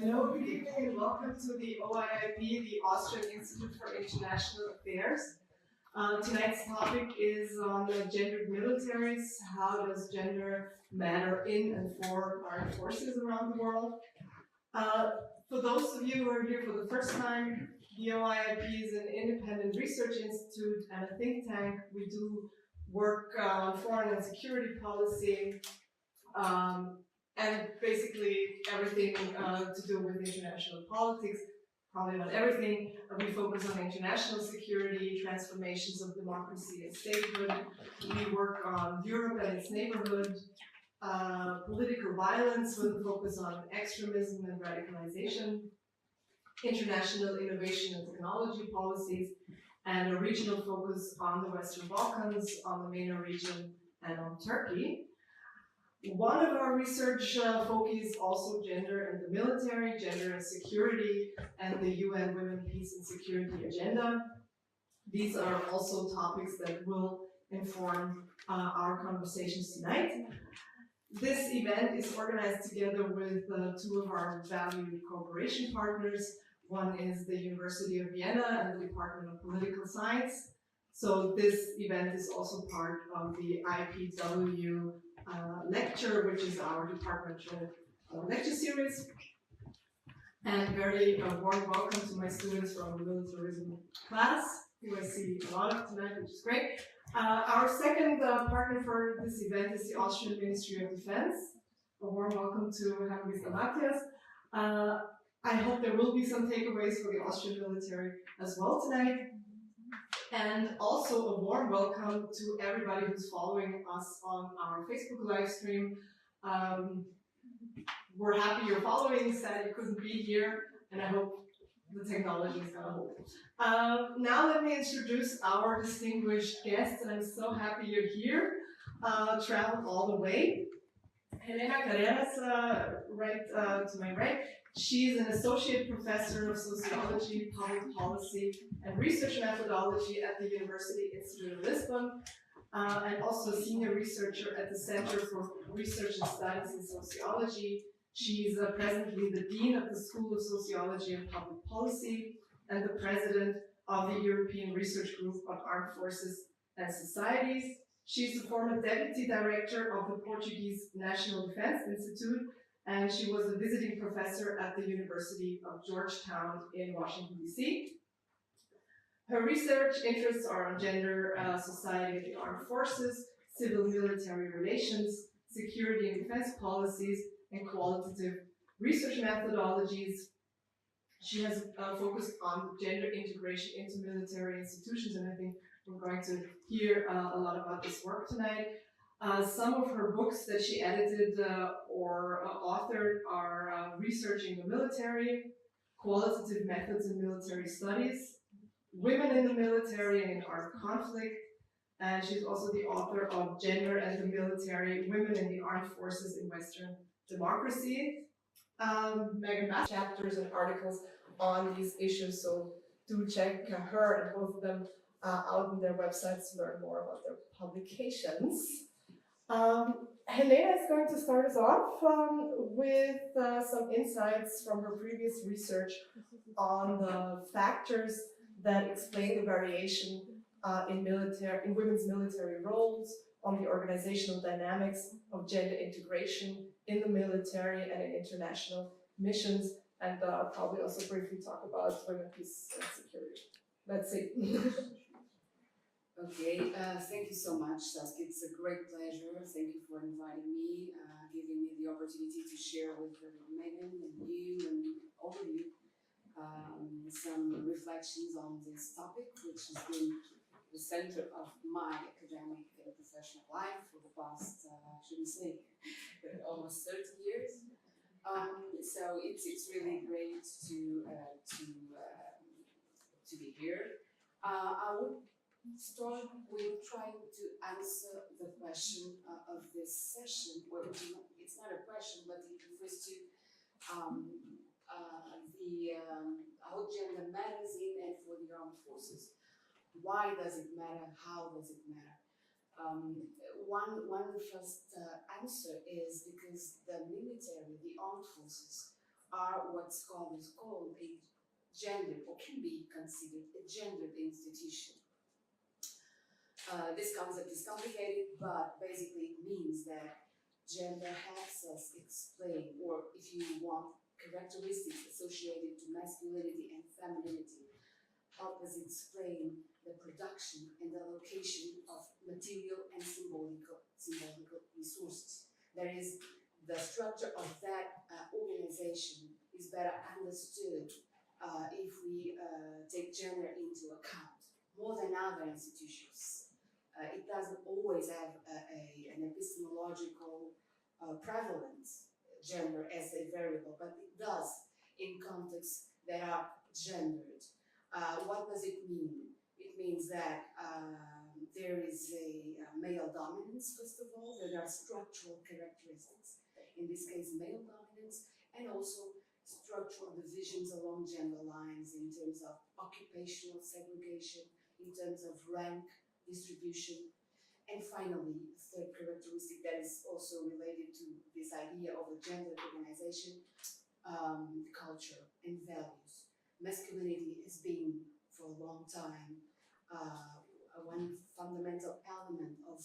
Hello, good evening, and welcome to the OIIP, the Austrian Institute for International Affairs. Tonight's topic is on gendered militaries. How does gender matter in and for armed forces around the world? For those of you who are here for the first time, the OIIP is an independent research institute and a think tank. We do work on foreign and security policy, and basically everything to do with international politics, probably not everything. We focus on international security, transformations of democracy and statehood. We work on Europe and its neighborhood, political violence with a focus on extremism and radicalization, international innovation and technology policies, and a regional focus on the Western Balkans, on the MENA region, and on Turkey. One of our research focuses also gender and the military, gender and security, and the UN Women, Peace and Security Agenda. These are also topics that will inform our conversations tonight. This event is organized together with two of our valued cooperation partners. One is the University of Vienna and the Department of Political Science. So this event is also part of the IPW lecture, which is our departmental lecture series. And very warm welcome to my students from the militarism class, who I see a lot of tonight, which is great. Our second partner for this event is the Austrian Ministry of Defense. A warm welcome to Helena Matthias. I hope there will be some takeaways for the Austrian military as well tonight. And also a warm welcome to everybody who's following us on our Facebook live stream. We're happy you're following, sad you couldn't be here, and I hope the technology is gonna hold. Now let me introduce our distinguished guests, and I'm so happy you're here, traveled all the way. Helena Carreiras, right to my right. She's an associate professor of sociology, public policy, and research methodology at the University Institute of Lisbon, and also a senior researcher at the Center for Research and Studies in Sociology. She's presently the Dean of the School of Sociology and Public Policy and the President of the European Research Group on Armed Forces and Societies. She's the former Deputy Director of the Portuguese National Defense Institute, and she was a visiting professor at the University of Georgetown in Washington, D.C. Her research interests are on gender, society and the armed forces, civil-military relations, security and defense policies, and qualitative research methodologies. She has focused on gender integration into military institutions, and I think we're going to hear a lot about this work tonight. Some of her books that she edited or authored are Researching the Military, Qualitative Methods in Military Studies, Women in the Military and in Armed Conflict, and she's also the author of Gender and the Military, Women in the Armed Forces in Western Democracy. Megan Bastick chapters and articles on these issues, so do check her and both of them out on their websites to learn more about their publications. Helena is going to start us off with some insights from her previous research on the factors that explain the variation in women's military roles, on the organizational dynamics of gender integration in the military and in international missions, and probably also briefly talk about women, peace, and security. Let's see. Okay, thank you so much, Saskia. It's a great pleasure. Thank you for inviting me, giving me the opportunity to share with Megan and you and all of you some reflections on this topic, which has been the center of my academic and professional life for the past, I shouldn't say, almost 30 years. So it's really great to be here. I would start with trying to answer the question of this session, which it's not a question, but it refers to how gender matters in and for the armed forces. Why does it matter? How does it matter? One first answer is because the military, the armed forces, are what's called a gendered, or can be considered a gendered institution. This concept is complicated, but basically it means that gender helps us explain, or if you want, characteristics associated to masculinity and femininity help us explain the production and the allocation of material and symbolical resources. That is, the structure of that organization is better understood if we take gender into account more than other institutions. It doesn't always have an epistemological prevalence, gender as a variable, but it does in contexts that are gendered. What does it mean? It means that there is a male dominance, first of all. There are structural characteristics, in this case male dominance, and also structural divisions along gender lines in terms of occupational segregation, in terms of rank distribution. And finally, the third characteristic that is also related to this idea of a gendered organization, culture and values. Masculinity has been, for a long time, one fundamental element of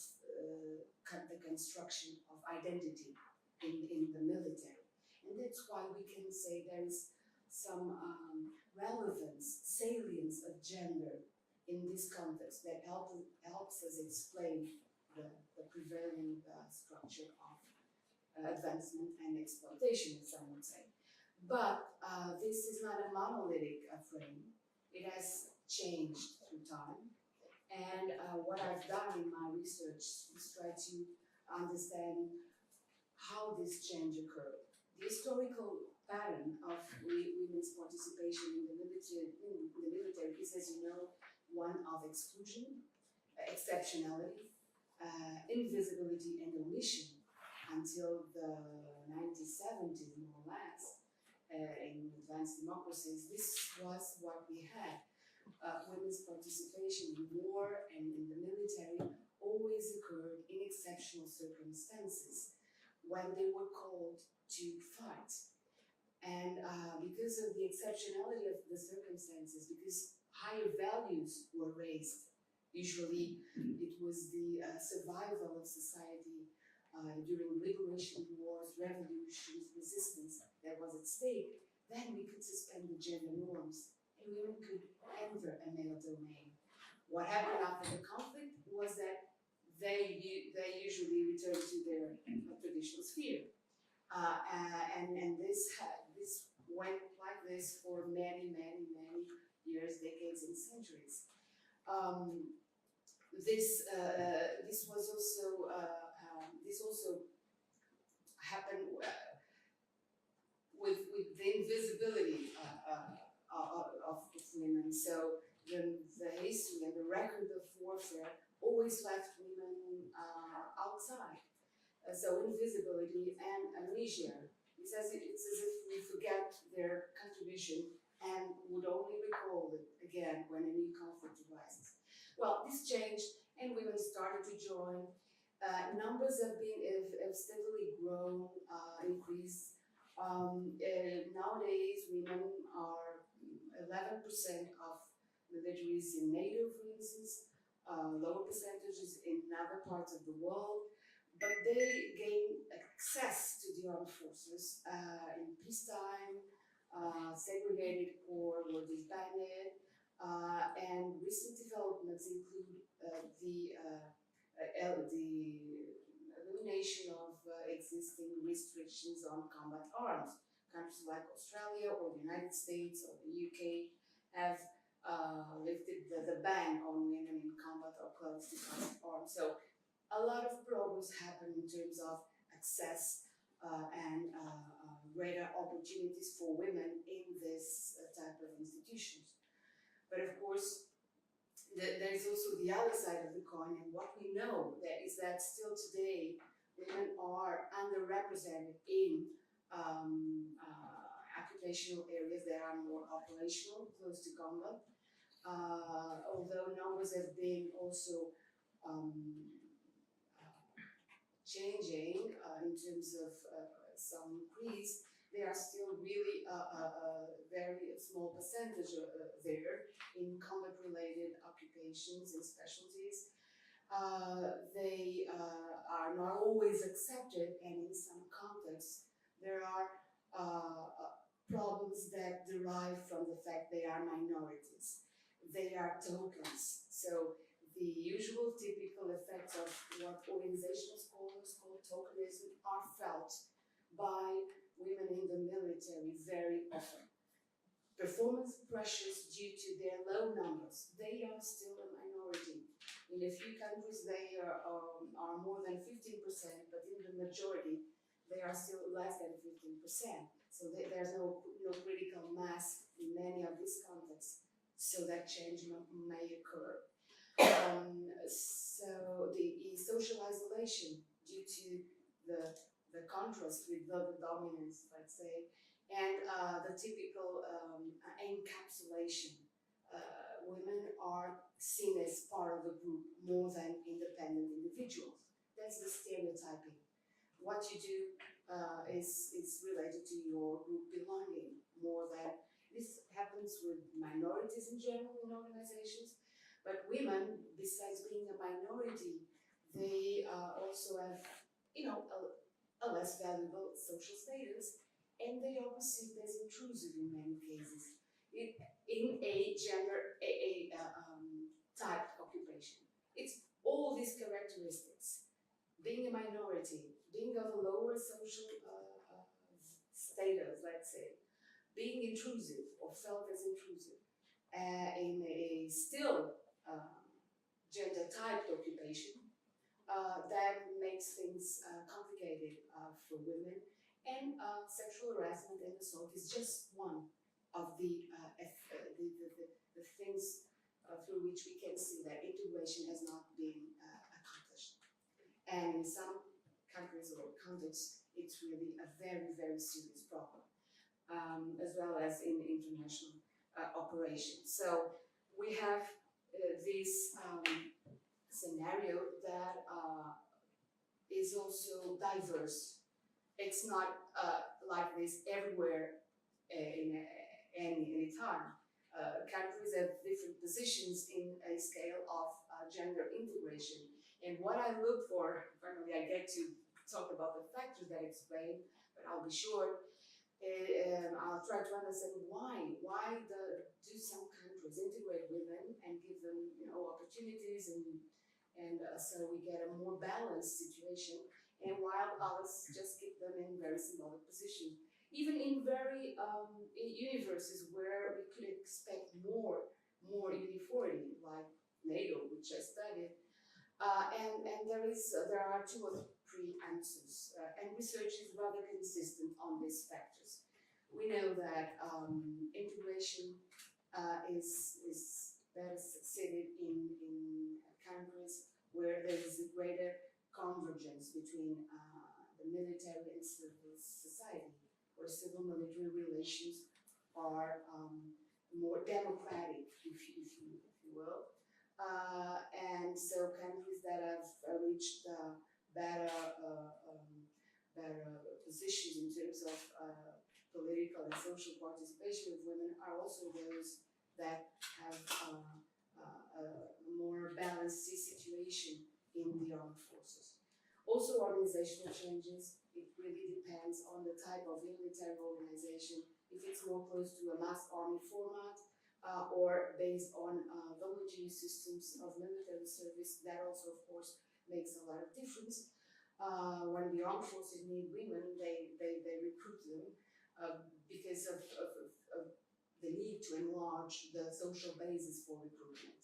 the construction of identity in the military. And that's why we can say there is some relevance, salience of gender in this context that helps us explain the prevailing structure of advancement and exploitation, as some would say. But this is not a monolithic frame. It has changed through time. And what I've done in my research is try to understand how this change occurred. The historical pattern of women's participation in the military is, as you know, one of exclusion, exceptionality, invisibility, and omission until the 1970s, more or less. In advanced democracies, this was what we had. Women's participation in war and in the military always occurred in exceptional circumstances when they were called to fight. And because of the exceptionality of the circumstances, because higher values were raised, usually it was the survival of society during liberation wars, revolutions, resistance that was at stake, then we could suspend the gender norms and women could enter a male domain. What happened after the conflict was that they usually returned to their traditional sphere. And this went like this for many, many, many years, decades, and centuries. This also happened with the invisibility of women. So the history and the record of warfare always left women outside. So invisibility and amnesia. It's as if we forget their contribution and would only recall it again when a new conflict arises. Well, this changed and women started to join. Numbers have steadily grown, increased. Nowadays, women are 11% of militaries in NATO, for instance, lower percentages in other parts of the world, but they gain access to the armed forces in peacetime, segregated corps were disbanded, and recent developments include the elimination of existing restrictions on combat arms. Countries like Australia or the United States or the UK have lifted the ban on women in combat or close to combat arms. So a lot of progress happened in terms of access and greater opportunities for women in this type of institutions. But of course, there is also the other side of the coin, and what we know is that still today women are underrepresented in occupational areas that are more operational, close to combat. Although numbers have been also changing in terms of some increase, they are still really a very small percentage there in combat-related occupations and specialties. They are not always accepted, and in some contexts, there are problems that derive from the fact they are minorities. They are tokens. So the usual typical effects of what organizational scholars call tokenism are felt by women in the military very often. Performance pressures due to their low numbers. They are still a minority. In a few countries they are more than 15%, but in the majority they are still less than 15%. So there's no critical mass in many of these contexts, so that change may occur. So the social isolation due to the contrast with the dominance, let's say, and the typical encapsulation. Women are seen as part of a group more than independent individuals. That's the stereotyping. What you do is related to your group belonging more than, this happens with minorities in general in organizations, but women, besides being a minority, they also have, a less valuable social status, and they are perceived as intrusive in many cases. In a gender type occupation. It's all these characteristics. Being a minority, being of a lower social status, let's say, being intrusive or felt as intrusive in a still gender typed occupation, that makes things complicated for women. And sexual harassment and assault is just one of the things through which we can see that integration has not been accomplished. And in some countries or contexts, it's really a very, very serious problem, as well as in international operations. So we have this scenario that is also diverse. It's not like this everywhere in any time. Countries have different positions in a scale of gender integration. And what I look for, finally I get to talk about the factors that explain, but I'll be short. I'll try to understand why do some countries integrate women and give them opportunities, and so we get a more balanced situation, and while others just keep them in very symbolic positions. Even in very in universes where we could expect more uniformity, like NATO, which I studied, and there are two or three answers, and research is rather consistent on these factors. We know that integration is better succeeded in countries where there is a greater convergence between the military and civil society, where civil-military relations are more democratic, if you will. And so countries that have reached better positions in terms of political and social participation of women are also those that have a more balanced situation in the armed forces. Also, organizational changes, it really depends on the type of military organization. If it's more close to a mass army format or based on voluntary systems of military service, that also, of course, makes a lot of difference. When the armed forces need women, they recruit them because of the need to enlarge the social basis for recruitment.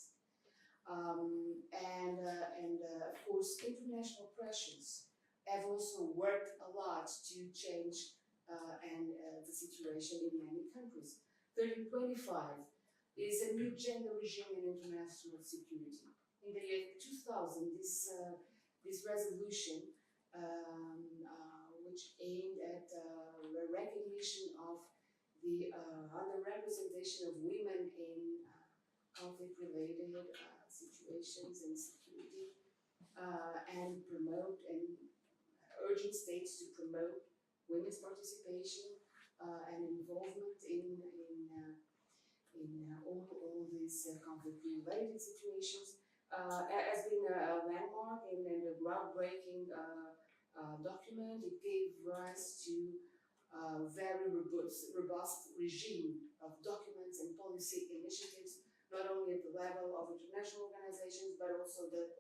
And of course, international pressures have also worked a lot to change the situation in many countries. 1325 is a new gender regime in international security. In the year 2000, this resolution, which aimed at the recognition of the underrepresentation of women in conflict-related situations and security, and urging states to promote women's participation and involvement in all these conflict-related situations. Has been a landmark and a groundbreaking document. It gave rise to a very robust regime of documents and policy initiatives, not only at the level of international organizations, but also the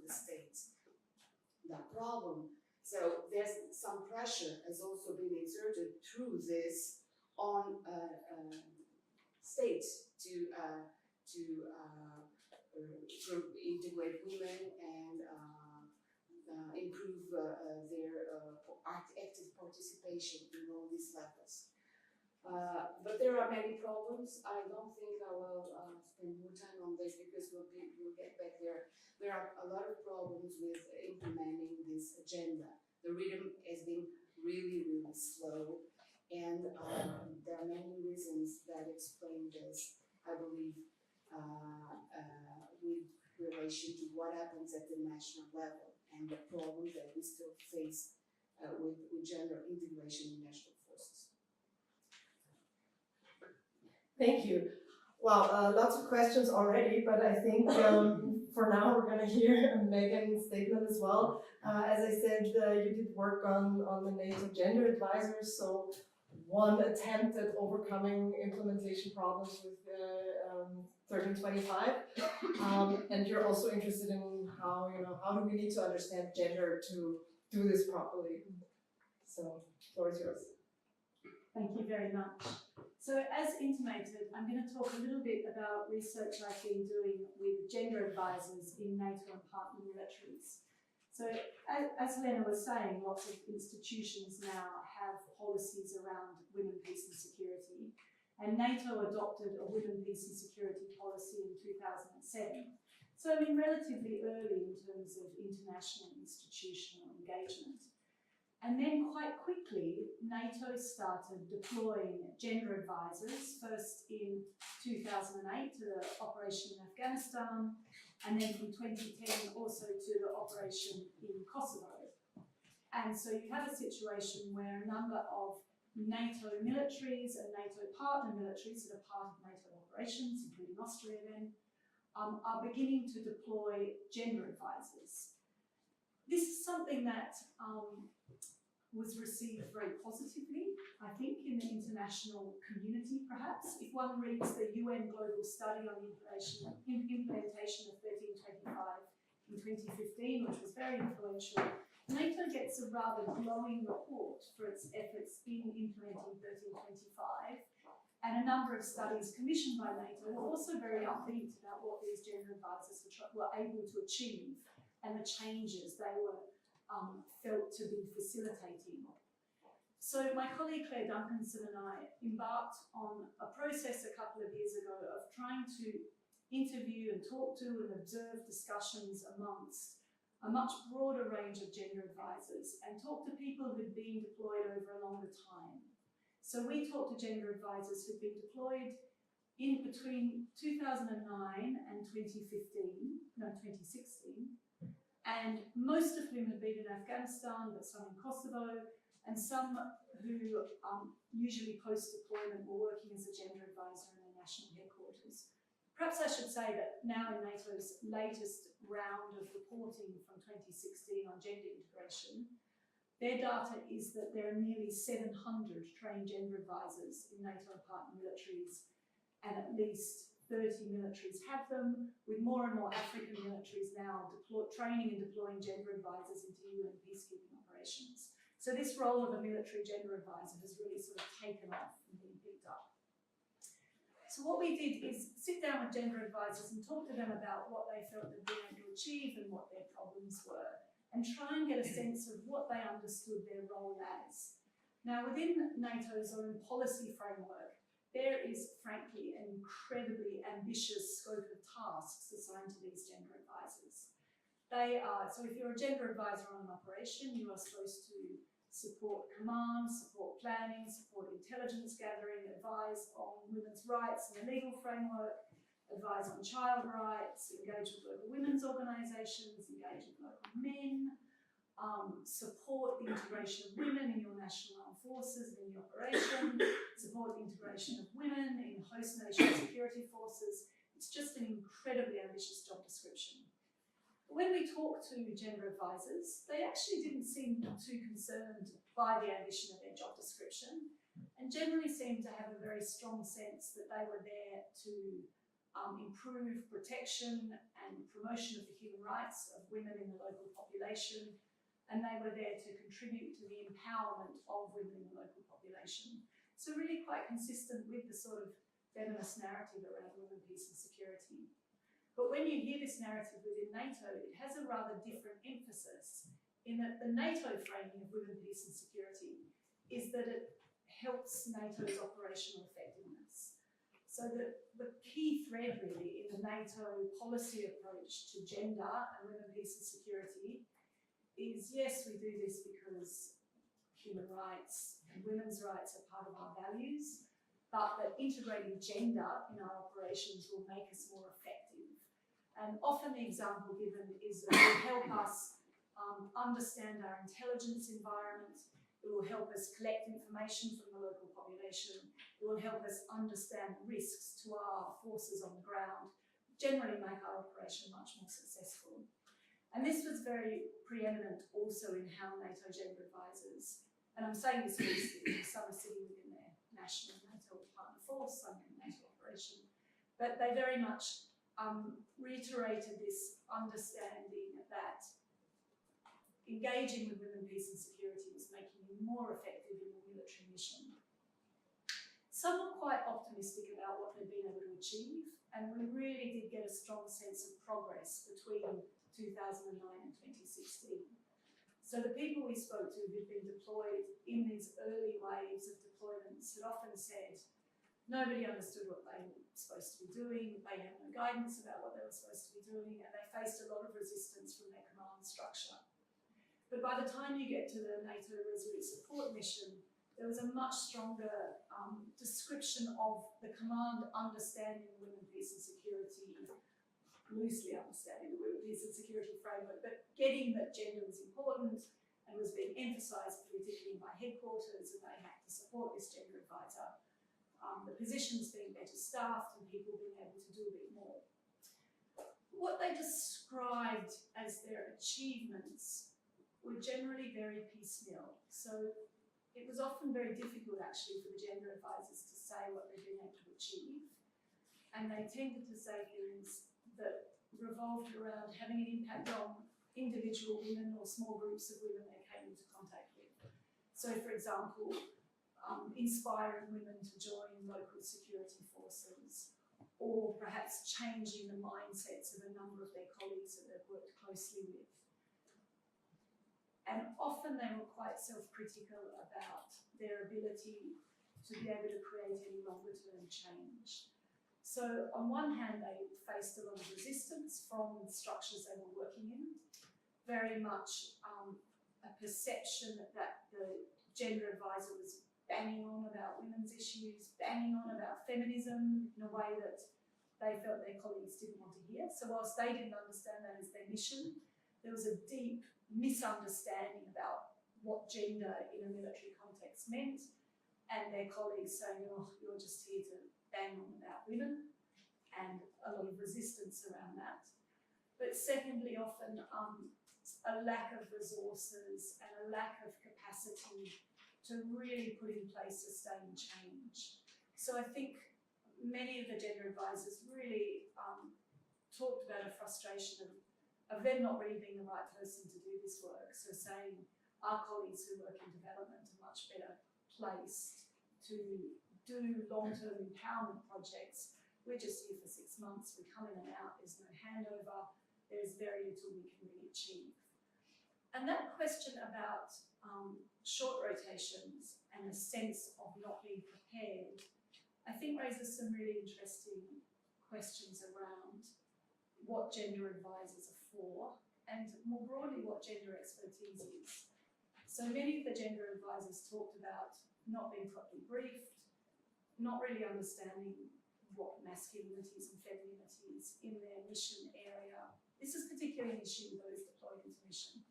states. The problem, so there's some pressure has also been exerted through this on states to integrate women and improve their active participation in all these levels. But there are many problems. I don't think I will spend more time on this because we'll get back there. There are a lot of problems with implementing this agenda. The rhythm has been really, really slow, and there are many reasons that explain this, I believe, with relation to what happens at the national level and the problems that we still face with gender integration in national forces. Thank you. Wow, lots of questions already, but I think for now we're going to hear Megan's statement as well. As I said, you did work on the NATO gender advisors, so one attempt at overcoming implementation problems with 1325, and you're also interested in how do we need to understand gender to do this properly. So, the floor is yours. Thank you very much. So as intimated, I'm going to talk a little bit about research I've been doing with gender advisors in NATO and partner militaries. So as Helena was saying, lots of institutions now have policies around women, peace and security. And NATO adopted a women, peace and security policy in 2007. So I mean, relatively early in terms of international institutional engagement. And then quite quickly, NATO started deploying gender advisors, first in 2008 to the operation in Afghanistan, and then from 2010 also to the operation in Kosovo. And so you have a situation where a number of NATO militaries and NATO partner militaries that are part of NATO operations, including Austria then, are beginning to deploy gender advisors. This is something that was received very positively, I think, in the international community, perhaps. If one reads the UN Global Study on the implementation of 1325 in 2015, which was very influential, NATO gets a rather glowing report for its efforts in implementing 1325, and a number of studies commissioned by NATO were also very upbeat about what these gender advisors were able to achieve and the changes they were felt to be facilitating. So my colleague Claire Duncanson and I embarked on a process a couple of years ago of trying to interview and talk to and observe discussions amongst a much broader range of gender advisors and talk to people who'd been deployed over a longer time. So we talked to gender advisors who'd been deployed in between 2009 and 2016, and most of whom had been in Afghanistan, but some in Kosovo, and some who usually post-deployment were working as a gender advisor in their national headquarters. Perhaps I should say that now in NATO's latest round of reporting from 2016 on gender integration, their data is that there are nearly 700 trained gender advisors in NATO and partner militaries, and at least 30 militaries have them, with more and more African militaries now training and deploying gender advisors into UN peacekeeping operations. So this role of a military gender advisor has really sort of taken off and been picked up. So what we did is sit down with gender advisors and talk to them about what they felt they'd been able to achieve and what their problems were, and try and get a sense of what they understood their role as. Now, within NATO's own policy framework, there is, frankly, an incredibly ambitious scope of tasks assigned to these gender advisors. They are, so if you're a gender advisor on an operation, you are supposed to support command, support planning, support intelligence gathering, advise on women's rights and the legal framework, advise on child rights, engage with local women's organisations, engage with local men, support the integration of women in your national armed forces and in your operation, support the integration of women in host nation security forces. It's just an incredibly ambitious job description. When we talked to gender advisors, they actually didn't seem too concerned by the ambition of their job description and generally seemed to have a very strong sense that they were there to improve protection and promotion of the human rights of women in the local population, and they were there to contribute to the empowerment of women in the local population. So really quite consistent with the sort of feminist narrative around women, peace and security. But when you hear this narrative within NATO, it has a rather different emphasis in that the NATO framing of women, peace and security is that it helps NATO's operational effectiveness. So that the key thread really in the NATO policy approach to gender and women, peace and security is, yes, we do this because human rights and women's rights are part of our values, but that integrating gender in our operations will make us more effective. And often the example given is that it will help us understand our intelligence environment, it will help us collect information from the local population, it will help us understand risks to our forces on the ground, generally make our operation much more successful. And this was very preeminent also in how NATO gender advisors, and I'm saying this loosely because some are sitting within their national NATO partner force, some in NATO operation, but they very much reiterated this understanding that engaging with women, peace and security was making you more effective in the military mission. Some were quite optimistic about what they'd been able to achieve, and we really did get a strong sense of progress between 2009 and 2016. So the people we spoke to who'd been deployed in these early waves of deployments had often said nobody understood what they were supposed to be doing, they had no guidance about what they were supposed to be doing, and they faced a lot of resistance from their command structure. But by the time you get to the NATO Resolute Support Mission, there was a much stronger description of the command understanding women, peace and security, loosely understanding the women, peace and security framework, but getting that gender was important and was being emphasised politically by headquarters, and they had to support this gender advisor. The positions being better staffed and people being able to do a bit more. What they described as their achievements were generally very piecemeal. So it was often very difficult actually for the gender advisors to say what they'd been able to achieve. And they tended to say things that revolved around having an impact on individual women or small groups of women they came into contact with. So for example, inspiring women to join local security forces, or perhaps changing the mindsets of a number of their colleagues that they've worked closely with. And often they were quite self-critical about their ability to be able to create any longer-term change. So on one hand, they faced a lot of resistance from the structures they were working in, very much a perception that the gender advisor was banging on about women's issues, banging on about feminism in a way that they felt their colleagues didn't want to hear. So whilst they didn't understand that as their mission, there was a deep misunderstanding about what gender in a military context meant, and their colleagues saying, oh, you're just here to bang on about women, and a lot of resistance around that. But secondly, often a lack of resources and a lack of capacity to really put in place sustained change. So I think many of the gender advisors really talked about a frustration of them not really being the right person to do this work. So saying our colleagues who work in development are much better placed to do long-term empowerment projects. We're just here for 6 months, we come in and out, there's no handover, there's very little we can really achieve. And that question about short rotations and a sense of not being prepared, I think raises some really interesting questions around what gender advisors are for, and more broadly what gender expertise is. So many of the gender advisors talked about not being properly briefed, not really understanding what masculinities and femininities in their mission area. This is particularly an issue with those deployed into mission.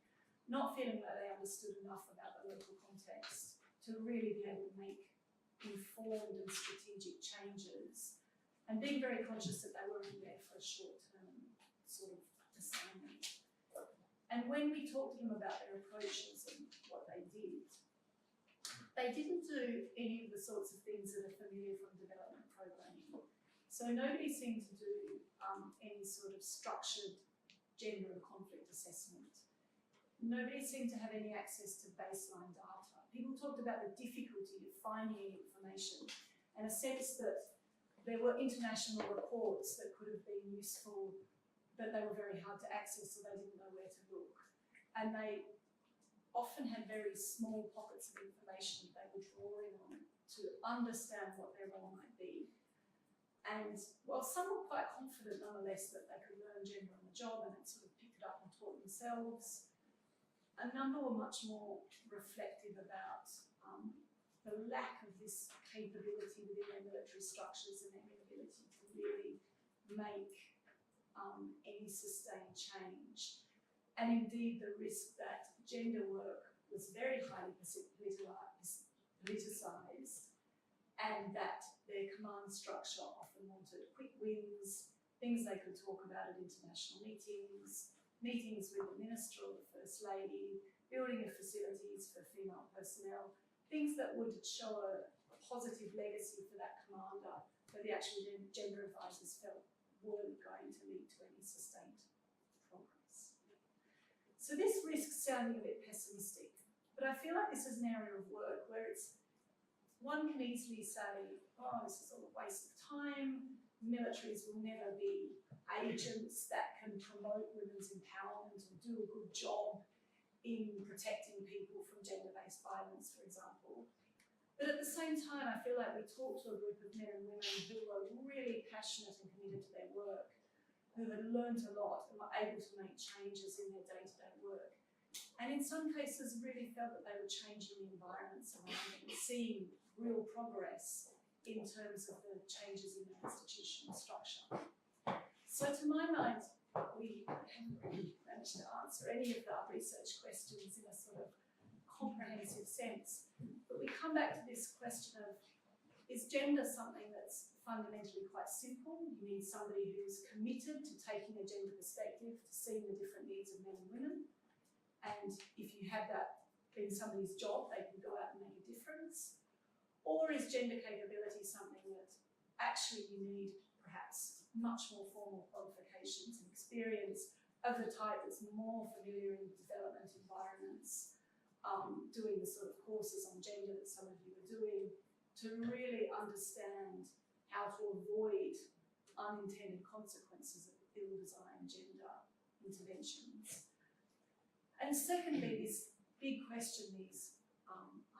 not feeling that they understood enough about the local context to really be able to make informed and strategic changes, and being very conscious that they weren't there for a short-term sort of assignment. And when we talked to them about their approaches and what they didn't do any of the sorts of things that are familiar from development programming. So nobody seemed to do any sort of structured gender and conflict assessment. Nobody seemed to have any access to baseline data. People talked about the difficulty of finding information and a sense that there were international reports that could have been useful, but they were very hard to access, so they didn't know where to look. And they often had very small pockets of information that they were drawing on to understand what their role might be. And while some were quite confident nonetheless that they could learn gender on the job and had sort of picked it up and taught themselves, a number were much more reflective about the lack of this capability within their military structures and their inability to really make any sustained change. And indeed the risk that gender work was very highly politicised, and that their command structure often wanted quick wins, things they could talk about at international meetings, meetings with the minister or the first lady, building of facilities for female personnel, things that would show a positive legacy for that commander, but the actual gender advisors felt weren't going to lead to any sustained progress. So this risks sounding a bit pessimistic, but I feel like this is an area of work where one can easily say, oh, this is all a waste of time, militaries will never be agents that can promote women's empowerment or do a good job in protecting people from gender-based violence, for example. But at the same time, I feel like we talk to a group of men and women who are really passionate and committed to their work, who had learned a lot and were able to make changes in their day-to-day work. And in some cases really felt that they were changing the environments around them, seeing real progress in terms of the changes in the institutional structure. So to my mind, we haven't really managed to answer any of the research questions in a sort of comprehensive sense. But we come back to this question of, is gender something that's fundamentally quite simple? You need somebody who's committed to taking a gender perspective, to seeing the different needs of men and women. And if you have that being somebody's job, they can go out and make a difference. Or is gender capability something that actually you need perhaps much more formal qualifications and experience of the type that's more familiar in development environments, doing the sort of courses on gender that some of you are doing, to really understand how to avoid unintended consequences of ill-designed gender interventions. And secondly, this big question is,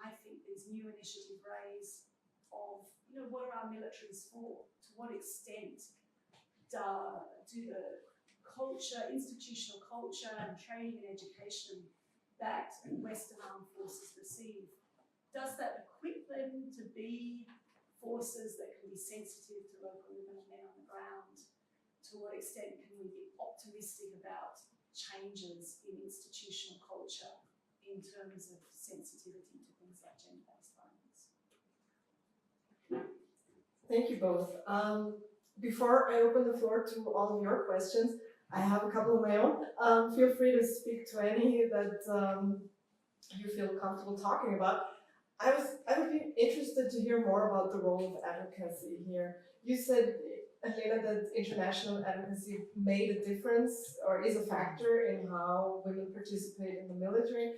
I think these new initiatives raise of, what are our militaries for? To what extent do the culture, institutional culture and training and education that Western armed forces receive, does that equip them to be forces that can be sensitive to local women and men on the ground? To what extent can we be optimistic about changes in institutional culture in terms of sensitivity to things like gender-based violence? Thank you both. Before I open the floor to all of your questions, I have a couple of my own. Feel free to speak to any that you feel comfortable talking about. I would be interested to hear more about the role of advocacy here. You said, Helena, that international advocacy made a difference or is a factor in how women participate in the military.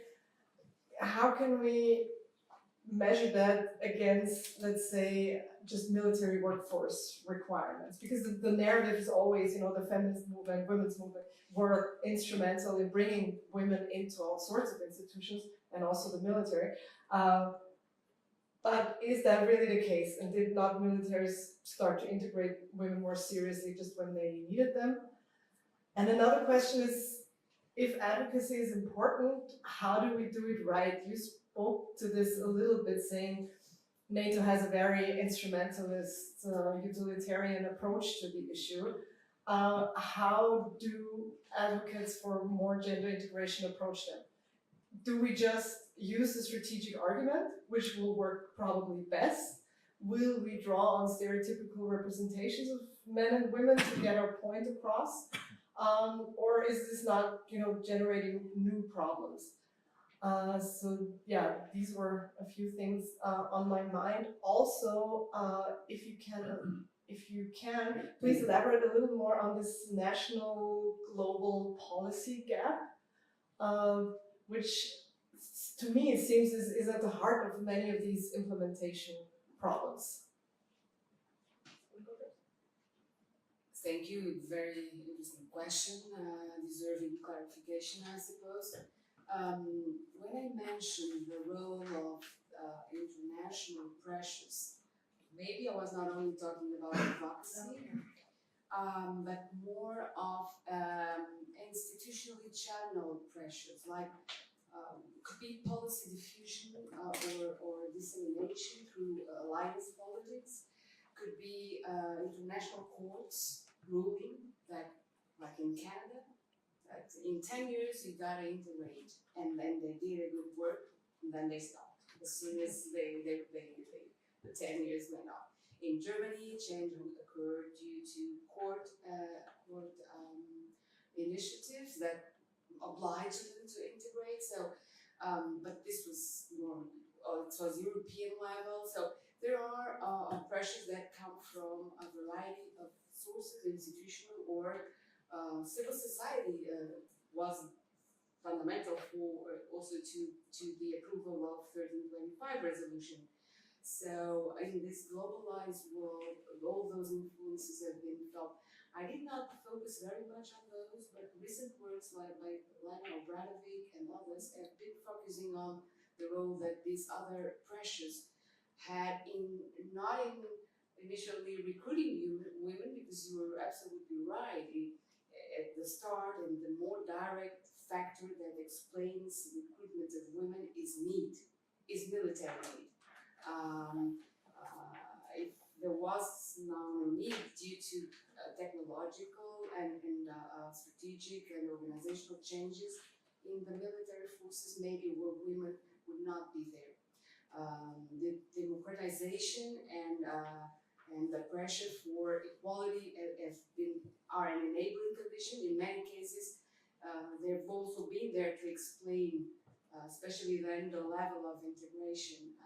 How can we measure that against, let's say, just military workforce requirements? Because the narrative is always, the feminist movement, women's movement were instrumental in bringing women into all sorts of institutions and also the military. But is that really the case? And did not militaries start to integrate women more seriously just when they needed them? And another question is, if advocacy is important, how do we do it right? You spoke to this a little bit, saying NATO has a very instrumentalist, utilitarian approach to the issue. How do advocates for more gender integration approach them? do we just use the strategic argument, which will work probably best? Will we draw on stereotypical representations of men and women to get our point across? Or is this not, generating new problems? So yeah, these were a few things on my mind. Also, if you can, please elaborate a little more on this national global policy gap, which to me it seems is at the heart of many of these implementation problems. Thank you. Very interesting question, deserving clarification, I suppose. When I mentioned the role of international pressures, maybe I was not only talking about advocacy, but more of institutionally channeled pressures, like could be policy diffusion or dissemination through alliance politics, could be international courts ruling that, like in Canada, that in 10 years you gotta integrate, and then they did a good work, and then they stopped as soon as the 10 years went off. In Germany, change occurred due to court initiatives that obliged them to integrate. So, but this was more, it was European level. So there are pressures that come from a variety of sources, institutional or civil society was fundamental for also to the approval of 1325 resolution. So in this globalized world, all those influences have been felt. I did not focus very much on those, but recent works like by Helena and others have been focusing on the role that these other pressures had in not in initially recruiting women, because you were absolutely right at the start, and the more direct factor that explains recruitment of women is military need. If there was no need due to technological and strategic and organizational changes in the military forces, maybe women would not be there. The democratization and the pressure for equality are an enabling condition. In many cases, they've also been there to explain, especially then, the level of integration.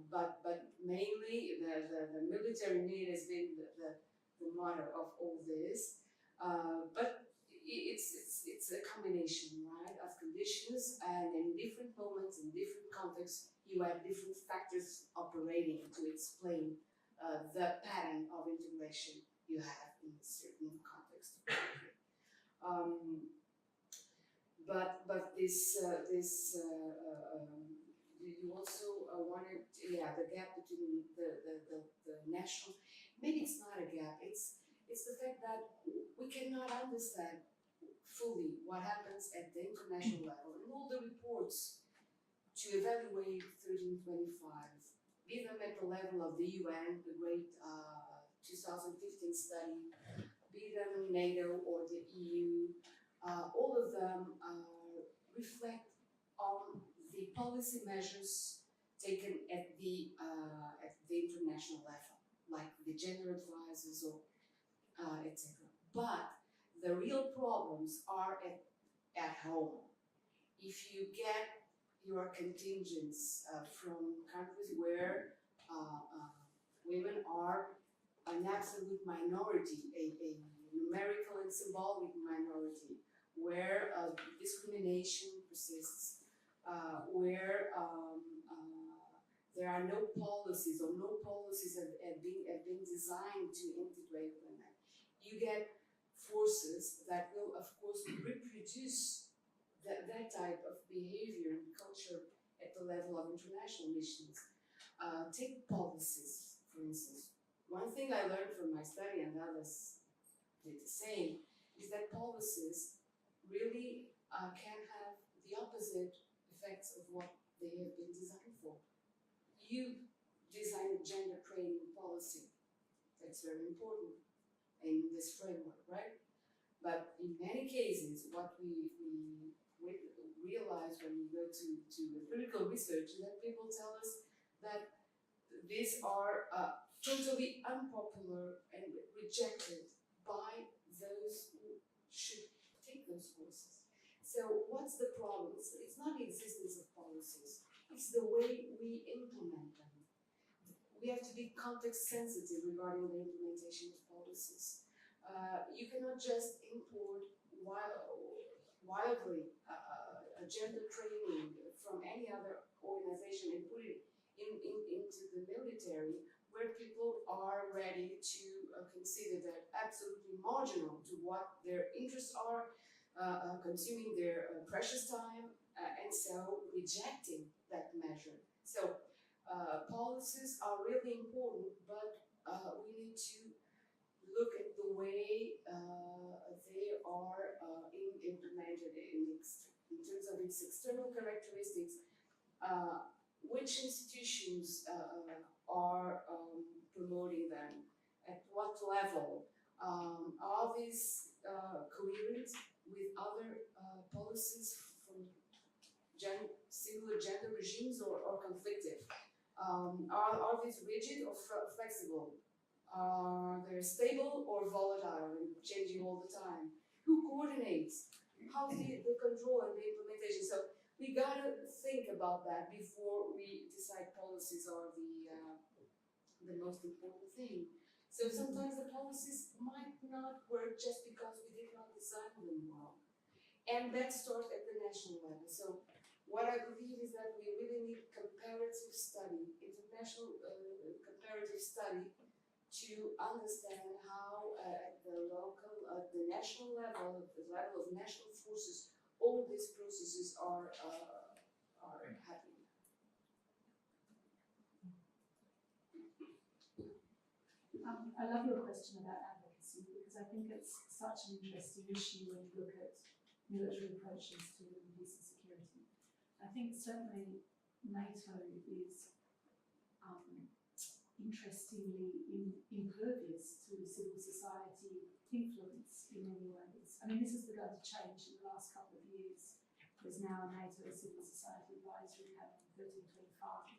But mainly the military need has been the mother of all this. But it's a combination, right, of conditions, and in different moments, in different contexts, you have different factors operating to explain the pattern of integration you have in a certain context. But this you also wanted, the gap between the national. Maybe it's not a gap. It's the fact that we cannot understand fully what happens at the international level, and all the reports to evaluate 1325, be them at the level of the UN, the great 2015 study, be them NATO or the EU, all of them reflect on the policy measures taken at the international level, like the gender advisors or etc. But the real problems are at home. If you get your contingents from countries where women are an absolute minority, a numerical and symbolic minority, where discrimination persists, where there are no policies, or no policies have been designed to integrate women. You get forces that will, of course, reproduce that type of behavior and culture at the level of international missions. Take policies, for instance. One thing I learned from my study, and others did the same, is that policies really can have the opposite effects of what they have been designed for. You design a gender training policy. That's very important in this framework, right? But in many cases, what we realize realize when we go to clinical research is that people tell us that these are totally unpopular and rejected by those who should take those courses. So what's the problem? It's not the existence of policies, it's the way we implement them. We have to be context sensitive regarding the implementation of policies. You cannot just import wildly gender training from any other organization and put it into the military, where people are ready to consider that absolutely marginal to what their interests are, consuming their precious time, and so rejecting that measure. So policies are really important, but we need to look at the way they are implemented in terms of its external characteristics. Which institutions are promoting them? At what level? Are these coherent with other policies from similar gender regimes or conflictive? Are these rigid or flexible? Are they stable or volatile and changing all the time? Who coordinates? How's the control and the implementation? So we gotta think about that before we decide policies are the most important thing. So sometimes the policies might not work just because we did not design them well. And that starts at the national level. So what I believe is that we really need comparative study, international comparative study, to understand how at the local, at the national level, at the level of national forces, all these processes are happening. I love your question about advocacy, because I think it's such an interesting issue when you look at military approaches to peace and security. I think certainly NATO is interestingly impervious to civil society influence in many ways. I mean, this has begun to change in the last couple of years. There's now a NATO Civil Society Advisory Panel in 1325.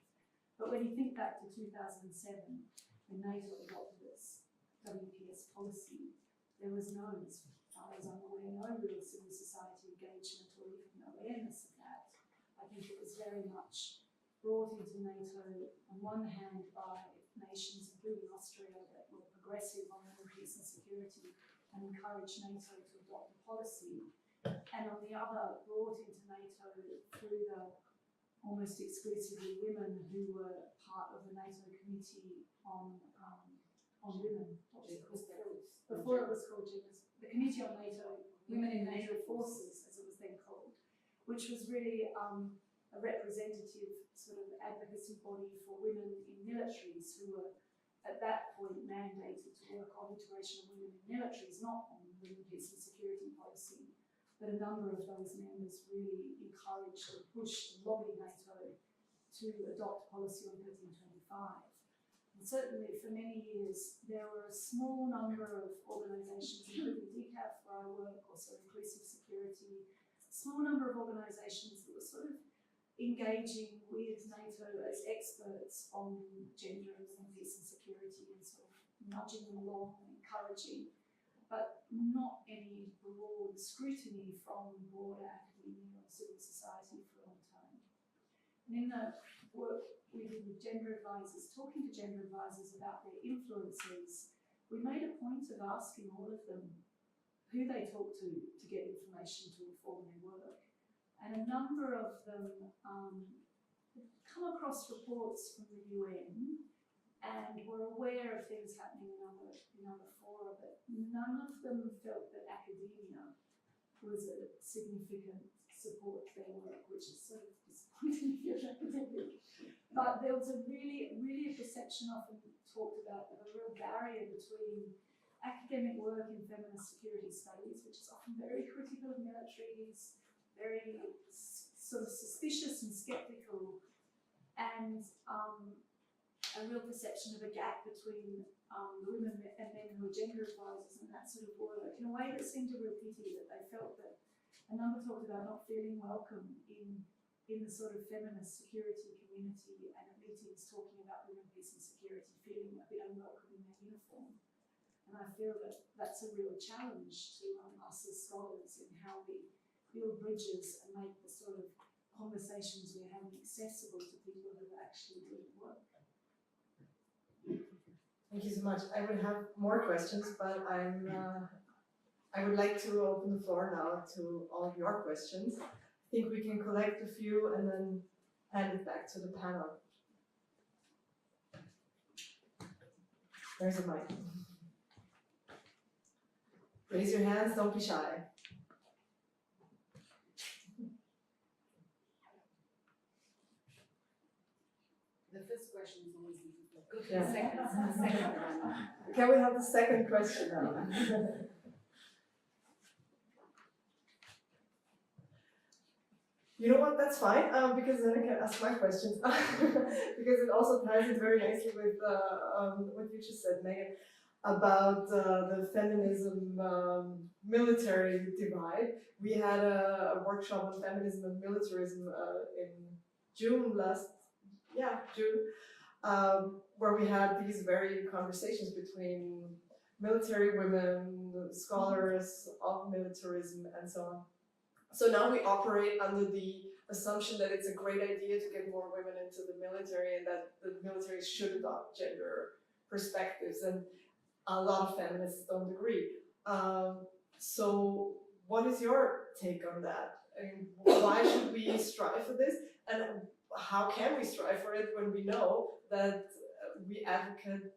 But when you think back to 2007, when NATO adopted its WPS policy, there was no, as far as I'm aware, no real civil society engagement or even awareness of that. I think it was very much brought into NATO on one hand by nations, including Austria, that were progressive on peace and security and encouraged NATO to adopt a policy, and on the other brought into NATO through the almost exclusively women who were part of the NATO Committee on Women. Before it was called the Committee on NATO, Women in NATO Forces, as it was then called, which was really a representative sort of advocacy body for women in militaries who were at that point mandated to work on integration of women in militaries, not on women, peace and security policy. But a number of those members really encouraged and pushed and lobbied NATO to adopt policy on 1325. And certainly for many years, there were a small number of organisations, including DCAF, where I work, also Inclusive Security, a small number of organisations that were sort of engaging with NATO as experts on gender and peace and security and sort of nudging them along and encouraging, but not any broad scrutiny from broader academia or civil society for a long time. And in the work we did with gender advisors, talking to gender advisors about their influences, we made a point of asking all of them who they talked to get information to inform their work. And a number of them come across reports from the UN and were aware of things happening in other fora, but none of them felt that academia was a significant support for their work, which is sort of disappointing if you're academic. But there was a really a perception often talked about of a real barrier between academic work in feminist security studies, which is often very critical of militaries, very sort of suspicious and skeptical, and a real perception of a gap between the women and men who were gender advisors and that sort of work, in a way that seemed a real pity, that they felt that a number talked about not feeling welcome in the sort of feminist security community, and at meetings talking about women, peace and security, feeling a bit unwelcome in their uniform. And I feel that that's a real challenge to us as scholars in how we build bridges and make the sort of conversations we're having accessible to people who are actually doing work. Thank you so much. I would have more questions, but I would like to open the floor now to all of your questions. I think we can collect a few and then hand it back to the panel. There's a mic. Raise your hands, don't be shy. The first question is always difficult. Go to Yeah. the second one. Can we have the second question now? You know what, that's fine, because then I can ask my questions. Because it also ties in very nicely with what you just said, Megan, about the feminism military divide. We had a workshop on feminism and militarism in June where we had these very conversations between military women, scholars of militarism, and so on. So now we operate under the assumption that it's a great idea to get more women into the military and that the military should adopt gender perspectives, and a lot of feminists don't agree. So what is your take on that? I mean, why should we strive for this? And how can we strive for it when we know that we advocate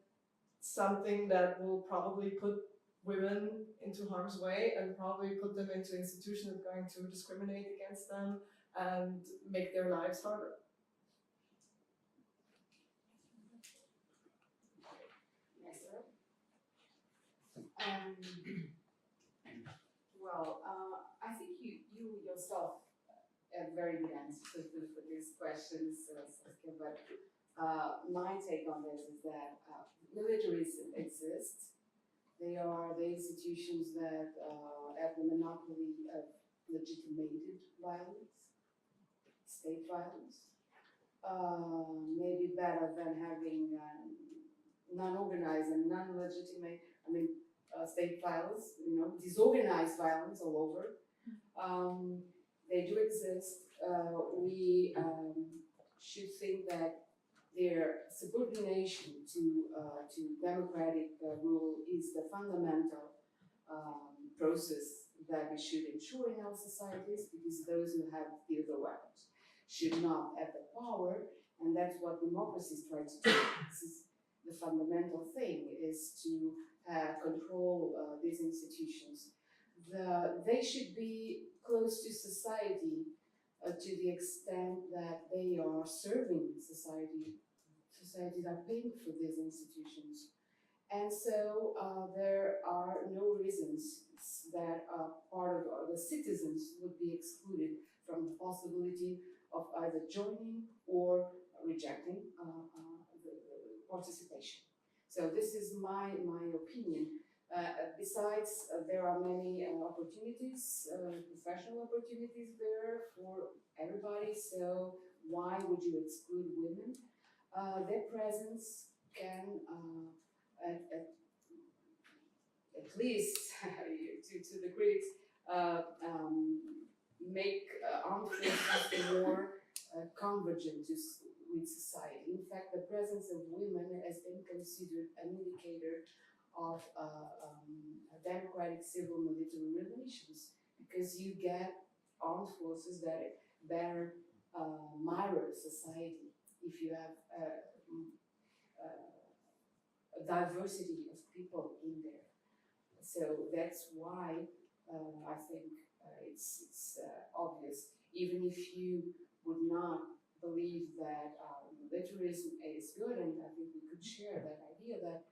something that will probably put women into harm's way and probably put them into institutions that are going to discriminate against them and make their lives harder? Yes, sir. Well, I think you yourself have very good answers for these questions, Saskia, but my take on this is that militaries exist. They are the institutions that have the monopoly of legitimated violence, state violence. Maybe better than having non-organized and non-legitimate, state violence, disorganized violence all over. They do exist. We should think that their subordination to democratic rule is the fundamental process that we should ensure in our societies, because those who have the other weapons should not have the power, and that's what democracies try to do. This is the fundamental thing, is to control these institutions. They should be close to society to the extent that they are serving society. Societies are paying for these institutions. And so there are no reasons that part of the citizens would be excluded from the possibility of either joining or rejecting the participation. So this is my opinion. Besides, there are many opportunities, professional opportunities there for everybody, so why would you exclude women? Their presence can, at least to the critics, make armed forces more convergent with society. In fact, the presence of women has been considered an indicator of democratic civil military relations, because you get armed forces that better mirror society if you have a diversity of people in there. So that's why I think it's obvious, even if you would not believe that militarism is good, and I think we could share that idea that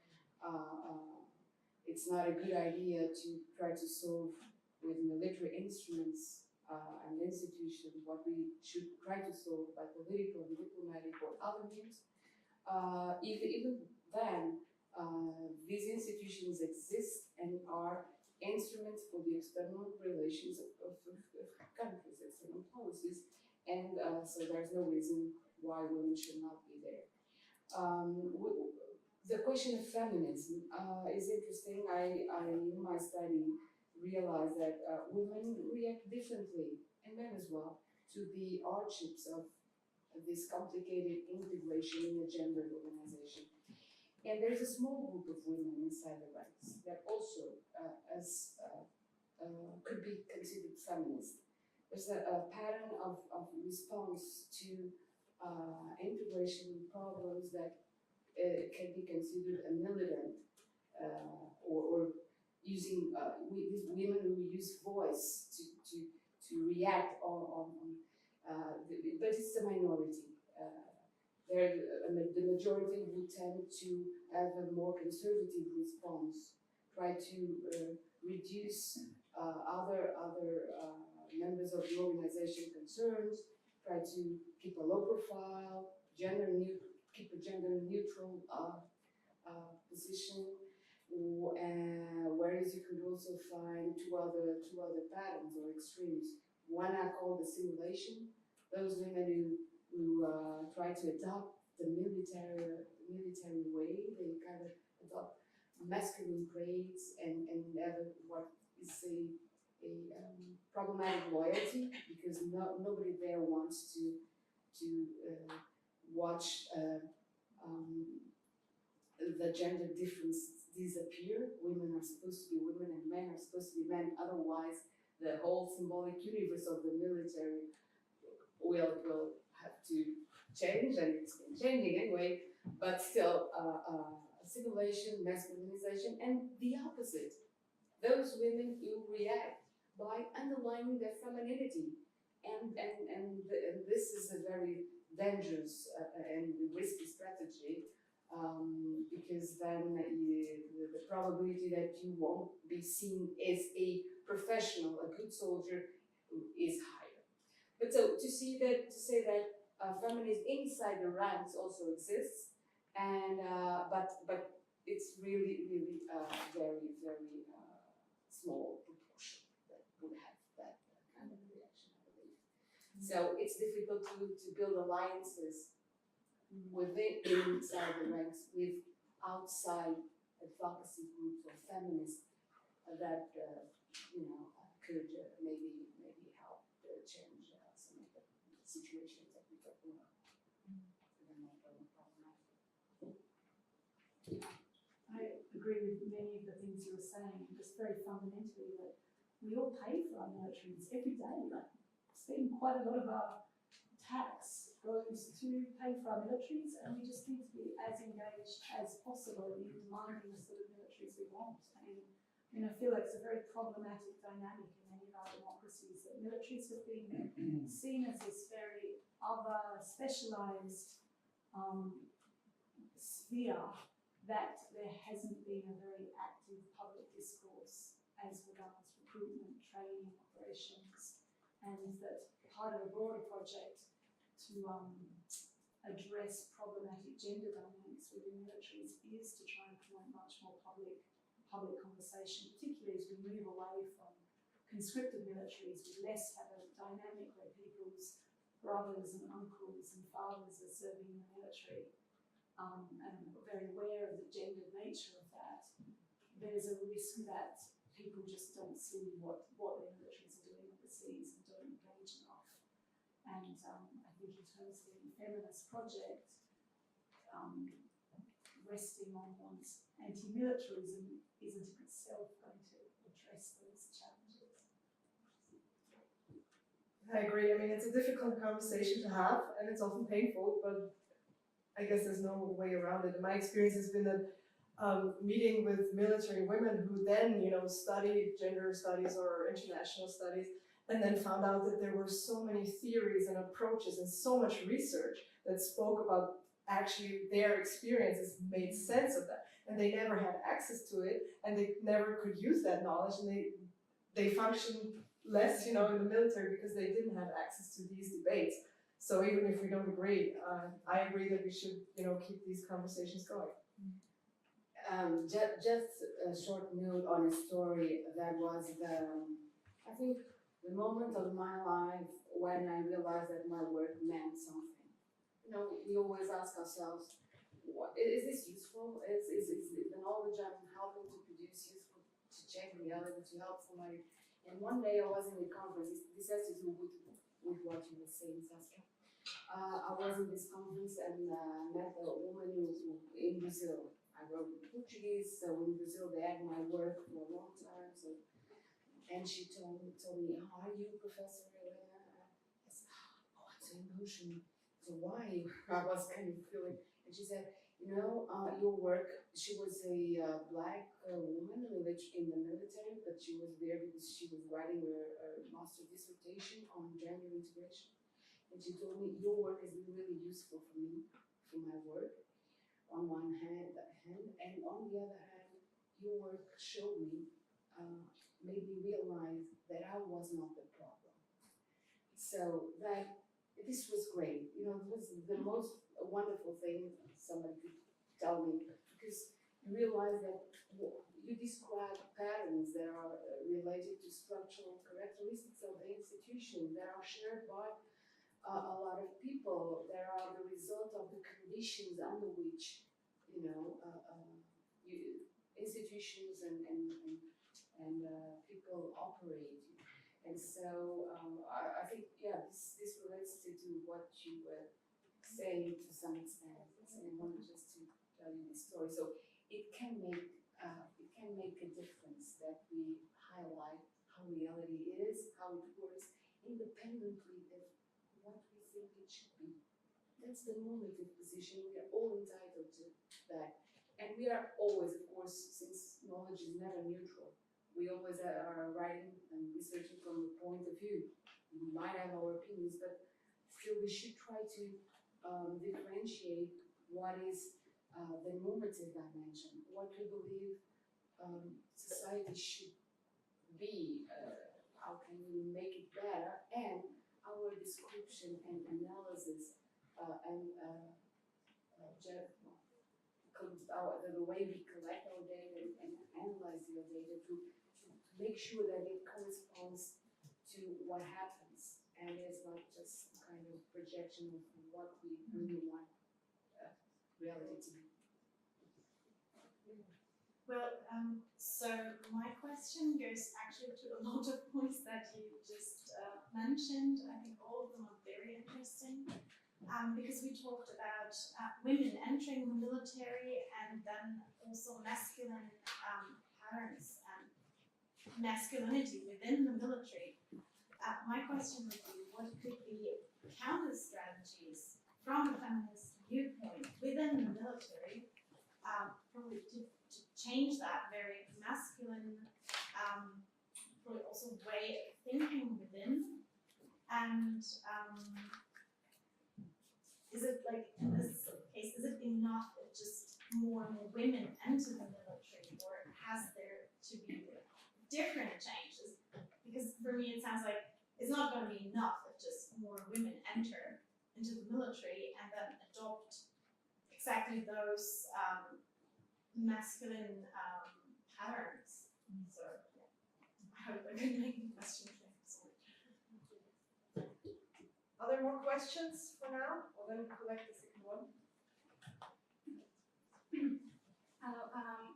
it's not a good idea to try to solve with military instruments and institutions what we should try to solve by political and diplomatic or other means. Even then, these institutions exist and are instruments for the external relations of and so there's no reason why women should not be there. The question of feminism is interesting. I in my study realized that women react differently, and men as well, to the hardships of this complicated integration in a gendered organization. And there's a small group of women inside the ranks that also could be considered feminist. There's a pattern of response to integration problems that can be considered a militant or using these women who use voice to react on but it's the minority. The majority would tend to have a more conservative response, try to reduce other members of the organization concerns, try to keep a low profile, keep a gender neutral position. Whereas you could also find two other patterns or extremes. One I call the simulation. Those women who try to adopt the military way. They kind of adopt masculine traits and have what is a problematic loyalty, because nobody there wants to watch the gender difference disappear. Women are supposed to be women and men are supposed to be men. Otherwise, the whole symbolic universe of the military will have to change, and it's been changing anyway. But still, assimilation, masculinization, and the opposite. Those women who react by underlining their femininity, and this is a very dangerous and risky strategy. Because then the probability that you won't be seen as a professional, a good soldier, is higher. But so to say that feminism inside the ranks also exists, and but it's really very small proportion that would have that kind of reaction, I believe. So it's difficult to build alliances inside the ranks with outside advocacy groups or feminists that could maybe help change some of the situations that we talk about. I agree with many of the things you were saying, just very fundamentally that we all pay for our militaries every day. Like, spend quite a lot of our tax goes to pay for our militaries, and we just need to be as engaged as possible in demanding the sort of militaries we want. And I feel like it's a very problematic dynamic in many of our democracies that militaries have been seen as this very other, specialised sphere, that there hasn't been a very active public discourse as regards recruitment, training, operations, and that part of a broader project to address problematic gender dynamics within militaries is to try and promote much more public conversation, particularly as we move away from conscripted militaries. We less have a dynamic where people's brothers and uncles and fathers are serving in the military, and we're very aware of the gendered nature of that. There's a risk that people just don't see what their militaries are doing overseas and don't engage enough. And I think in terms of the feminist project, resting on one's anti-militarism isn't in itself going to address those challenges. I agree. I mean, it's a difficult conversation to have, and it's often painful, but I guess there's no way around it. And my experience has been that meeting with military women who then, studied gender studies or international studies, and then found out that there were so many theories and approaches and so much research that spoke about actually their experiences, made sense of that, and they never had access to it, and they never could use that knowledge, and they functioned less, in the military because they didn't have access to these debates. So even if we don't agree, I agree that we should, keep these conversations going. Just a short note on a story that was I think the moment of my life when I realized that my work meant something. You know, we always ask ourselves, is this useful? Is the knowledge I'm helping to produce useful to change reality, to help somebody? And one day I was in the conference, this has to do with what you were saying, Saskia. I was in this conference and met a woman who in Brazil. I wrote in Portuguese, so in Brazil they had my work for a long time. So, and she told me, how are you, Professor Helena? I said, oh, it's an emotion. So why? I was kind of feeling, and she said, you know, your work, she was a black woman in the military, but she was there because she was writing her master's dissertation on gender integration. And she told me, your work has been really useful for me, for my work, on one hand, and on the other hand, your work showed me, made me realize that I was not the problem. So that, this was great. You know, it was the most wonderful thing somebody could tell me, because you realize that you describe patterns that are related to structural characteristics of the institution that are shared by a lot of people, that are the result of the conditions under which, you know, institutions and people operate. And so I think, yeah, this relates to what you were saying to some extent. And I wanted just to tell you this story. So it can make a difference that we highlight how reality is, how it works, independently of what we think it should be. That's the normative position. We are all entitled to that. And we are always, of course, since knowledge is never neutral, we always are writing and researching from a point of view. We might have our opinions, but still we should try to differentiate what is the normative dimension, what we believe society should be, how can we make it better, and our description and analysis the way we collect our data and analyze your data to make sure that it corresponds to what happens and is not just some kind of projection of what we really want reality to be. Well, so my question goes actually to a lot of points that you just mentioned. I think all of them are very interesting because we talked about women entering the military and then also masculine patterns and masculinity within the military. My question would be, what could be counter strategies from a feminist viewpoint within the military, probably to change that very masculine, probably also way of thinking within, and is it like in this case, is it enough that just more and more women enter the military, or has there to be different changes? Because for me it sounds like it's not going to be enough that just more women enter into the military and then adopt exactly those masculine patterns. So yeah, I hope I can make the question clear. Are there more questions for now? Or then we collect the second one.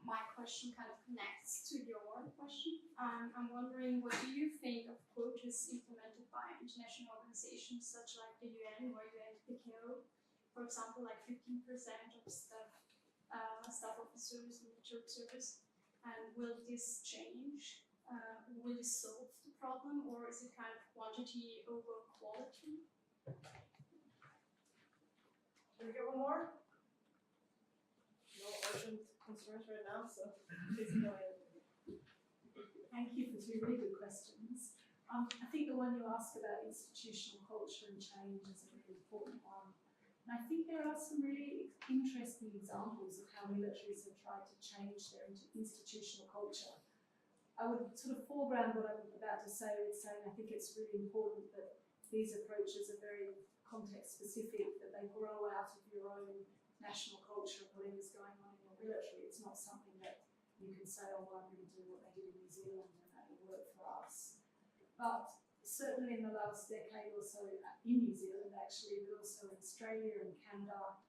My question kind of connects to your question. I'm wondering, what do you think of quotas implemented by international organizations such like the UN or UNPKO? For example, like 15% of staff officers in military service. And will this change? Will this solve the problem, or is it kind of quantity over quality? Can we get one more? No urgent concerns right now, so please go ahead. Thank you for two really good questions. I think the one you asked about institutional culture and change is a really important one. And I think there are some really interesting examples of how militaries have tried to change their institutional culture. I would sort of foreground what I'm about to say with saying I think it's really important that these approaches are very context specific, that they grow out of your own national culture of whatever's going on in your military. It's not something that you can say, oh, well, I'm going to do what they did in New Zealand and that will work for us. But certainly in the last decade or so in New Zealand actually, but also in Australia and Canada,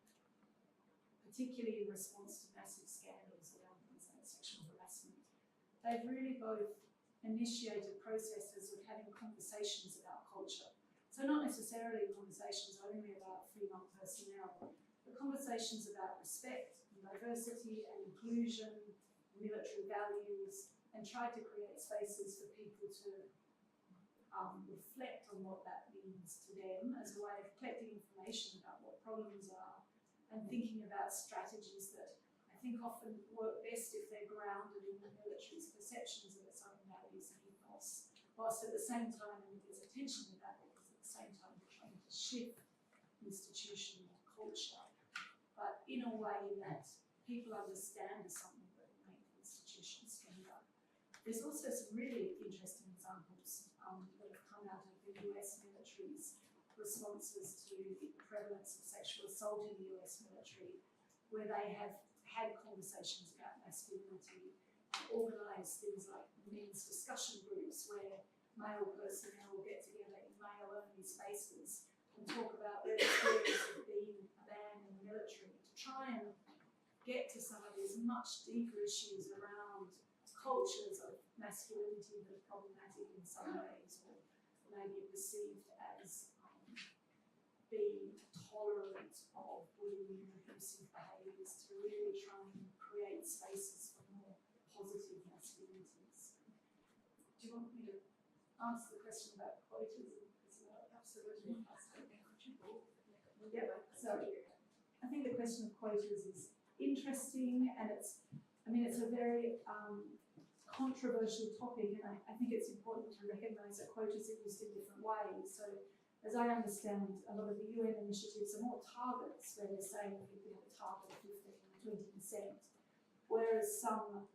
particularly in response to massive scandals around things like sexual harassment, they've really both initiated processes of having conversations about culture. So not necessarily conversations only about female personnel, but conversations about respect and diversity and inclusion, military values, and tried to create spaces for people to reflect on what that means to them as a way of collecting information about what problems are and thinking about strategies that I think often work best if they're grounded in the military's perceptions of its own values and ethos, whilst at the same time, and there's a tension with that, because at the same time we're trying to shift institutional culture, but in a way that people understand as something that will make institutions stronger. There's also some really interesting examples that have come out of the US military's responses to the prevalence of sexual assault in the US military, where they have had conversations about masculinity, organised things like men's discussion groups where male personnel will get together in male-only spaces and talk about their experience of being a man in the military, to try and get to some of these much deeper issues around cultures of masculinity that are problematic in some ways, or maybe perceived as being tolerant of bullying and abusive behaviours, to really try and create spaces for more positive masculinities. Do you want me to answer the question about quotas as well? Absolutely. Yep. So I think the question of quotas is interesting, and it's a very controversial topic, and I think it's important to recognise that quotas are used in different ways. So as I understand, a lot of the UN initiatives are more targets, where they're saying we have a target of 15 or 20%, whereas some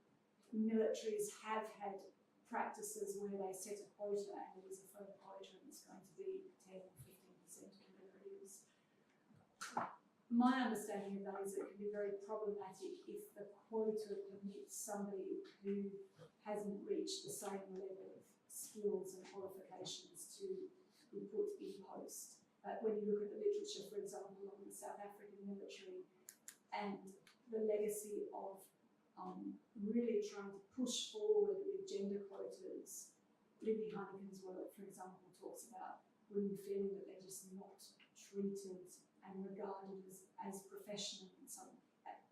militaries have had practices where they set a quota and it is a firm quota and it's going to be 10 or 15% or whatever it is. My understanding of that is it can be very problematic if the quota permits somebody who hasn't reached the same level of skills and qualifications to be put in post. When you look at the literature, for example, on the South African military and the legacy of really trying to push forward with gender quotas, Libby Heineken's work, for example, talks about women feeling that they're just not treated and regarded as professional in some,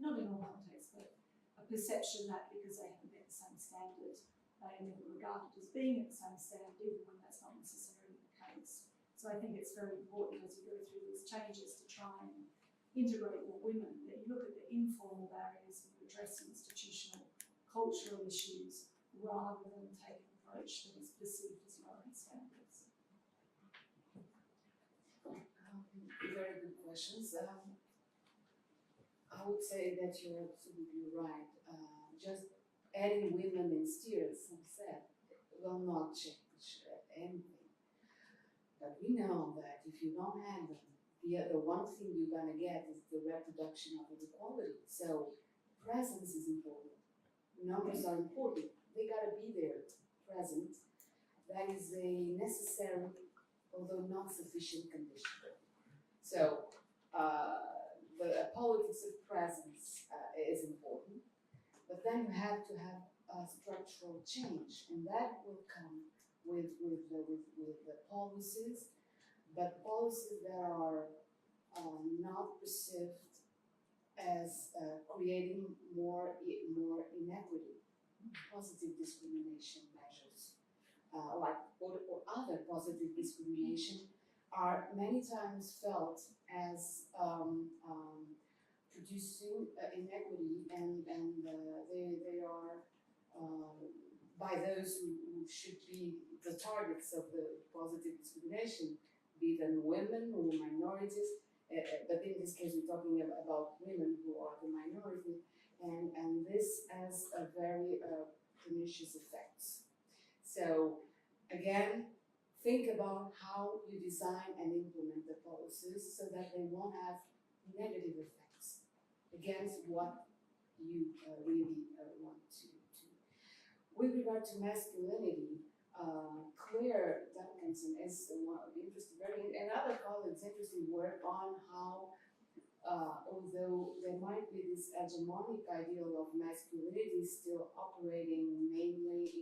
not in all contexts, but a perception that because they haven't met the same standard, they are never regarded as being at the same standard, even when that's not necessarily the case. So I think it's very important as you go through these changes to try and integrate more women, that you look at the informal barriers and you address institutional, cultural issues, rather than take an approach that is perceived as lowering standards. Very good questions. I would say that you're absolutely right. Just adding women in steers, as I said, will not change anything. But we know that if you don't have them, the one thing you're going to get is the reproduction of inequality. So presence is important. Numbers are important. They got to be there, present. That is a necessary, although not sufficient condition. So the politics of presence is important, but then you have to have a structural change, and that will come with the policies, but policies that are not perceived as creating more inequity, positive discrimination measures, or other positive discrimination, are many times felt as producing inequity, and they are by those who should be the targets of the positive discrimination, be them women or minorities, but in this case we're talking about women who are the minority, and this has a very pernicious effects. So again, think about how you design and implement the policies so that they won't have negative effects against what you really want to. With regard to masculinity, Claire Duncanson is one of the and other colleagues interesting work on how, although there might be this hegemonic ideal of masculinity still operating mainly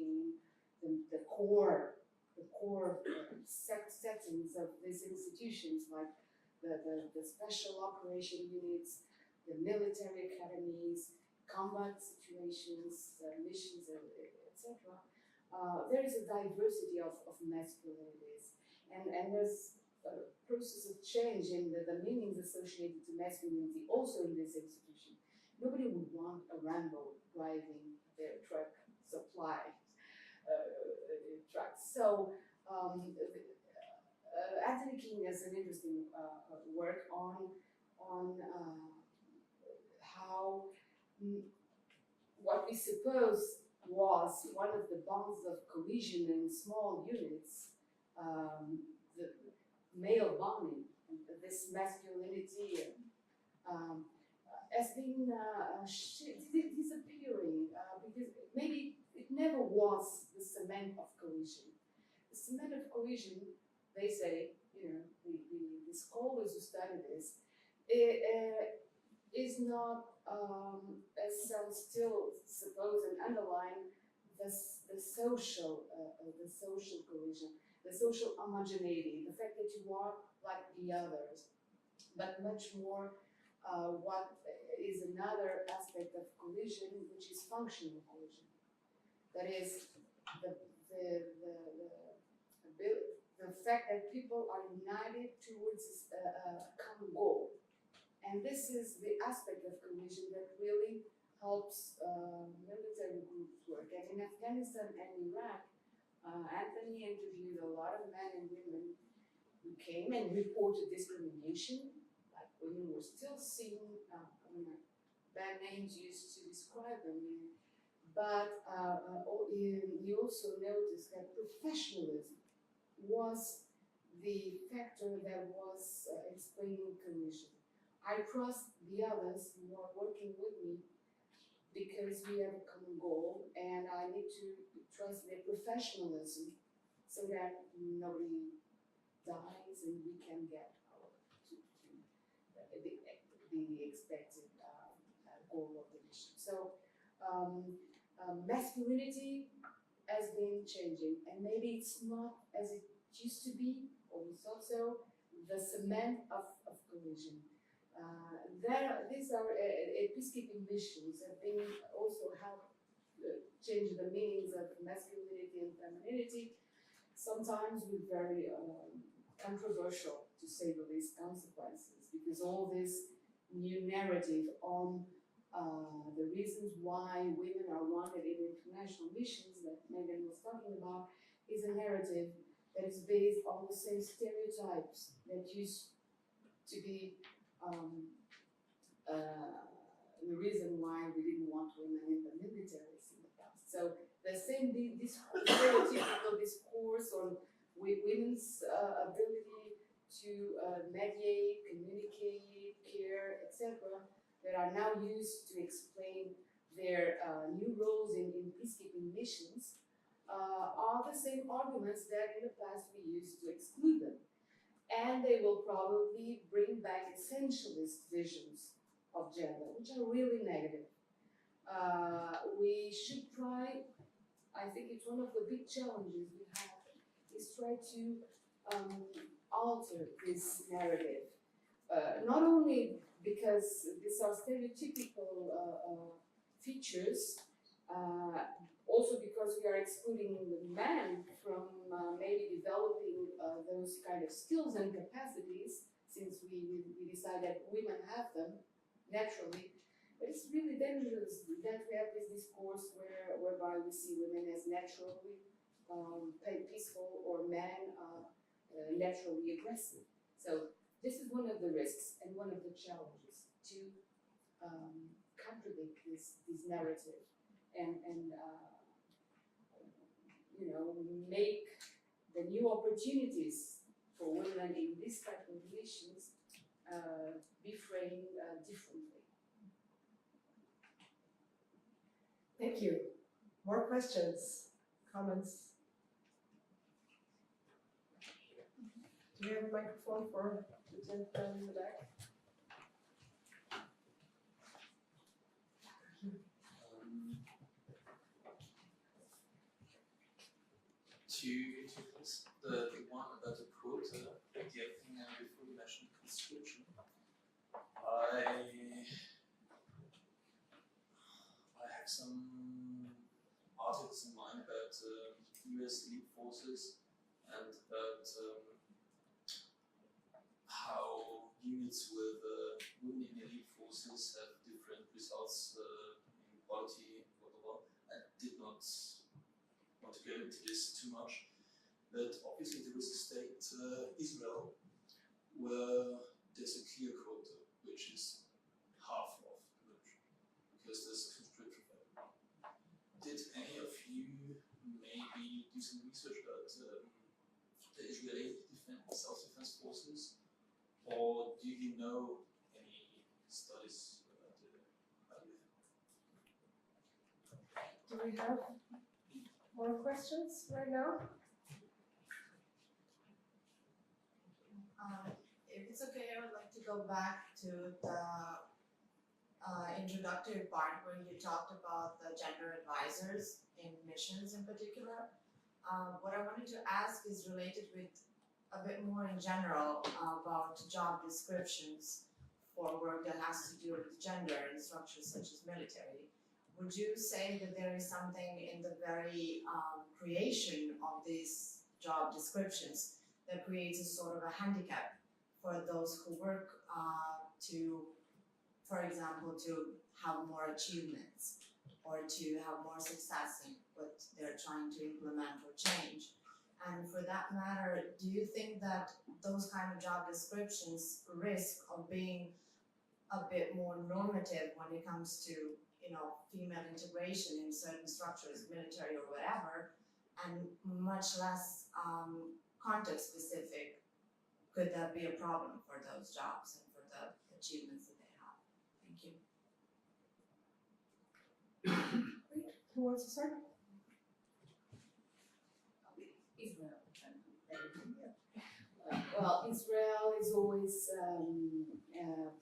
in the core settings of these institutions, like the special operation units, the military academies, combat situations, missions, etc. There is a diversity of masculinities, and there's a process of change in the meanings associated to masculinity also in this institution. Nobody would want a Rambo driving their truck supply trucks. So Anthony King has an interesting work on how what we suppose was one of the bonds of cohesion in small units, the male bonding, this masculinity has been disappearing because maybe it never was the cement of cohesion. The cement of cohesion, they say, the scholars who study this, is not, as some still suppose and underline, the social cohesion, the social homogeneity, the fact that you are like the others, but much more what is another aspect of cohesion, which is functional cohesion. That is the fact that people are united towards a common goal. And this is the aspect of cohesion that really helps military groups work. And in Afghanistan and Iraq, Anthony interviewed a lot of men and women who came and reported discrimination. Like women were still seen, bad names used to describe them. But he also noticed that professionalism was the factor that was explaining cohesion. I trust the others who are working with me because we have a common goal, and I need to trust their professionalism so that nobody dies and we can get the expected goal of the mission. So masculinity has been changing, and maybe it's not as it used to be, or we thought so, the cement of cohesion. These are peacekeeping missions have been also helped change the meanings of masculinity and femininity, sometimes with very controversial, to say the least, consequences, because all this new narrative on the reasons why women are wanted in international missions that Megan was talking about is a narrative that is based on the same stereotypes that used to be the reason why we didn't want women in the militaries in the past. So the same stereotypical discourse on women's ability to mediate, communicate, care, etc., that are now used to explain their new roles in peacekeeping missions are the same arguments that in the past we used to exclude them. And they will probably bring back essentialist visions of gender, which are really negative. We should try, I think it's one of the big challenges we have, is try to alter this narrative. Not only because these are stereotypical features, also because we are excluding the men from maybe developing those kind of skills and capacities, since we decide that women have them naturally. But it's really dangerous that we have this discourse whereby we see women as naturally peaceful or men naturally aggressive. So this is one of the risks and one of the challenges to contradict this narrative and make the new opportunities for women in this type of missions be framed differently. Thank you. More questions, comments? Do we have a microphone for the gentleman in the back? The one about the quota, the thing before you mentioned conscription, I have some articles in mind about US elite forces and about how units with women in elite forces have different results in quality, blah blah blah. I did not want to go into this too much. But obviously there is a state, Israel, where there's a clear quota, which is half of the country, because there's a conscription value. Did any of you maybe do some research about the Israeli self-defense forces, or do you know any studies about the value? Do we have more questions right now? If it's okay, I would like to go back to the introductory part where you talked about the gender advisors in missions in particular. What I wanted to ask is related with a bit more in general about job descriptions for work that has to do with gender in structures such as military. Would you say that there is something in the very creation of these job descriptions that creates a sort of a handicap for those who work to, for example, to have more achievements or to have more success in what they're trying to implement or change? And for that matter, do you think that those kind of job descriptions risk of being a bit more normative when it comes to, you know, female integration in certain structures, military or whatever, and much less context specific? Could that be a problem for those jobs and for the achievements that they have? Thank you. Who wants to start? Israel. Well, Israel is always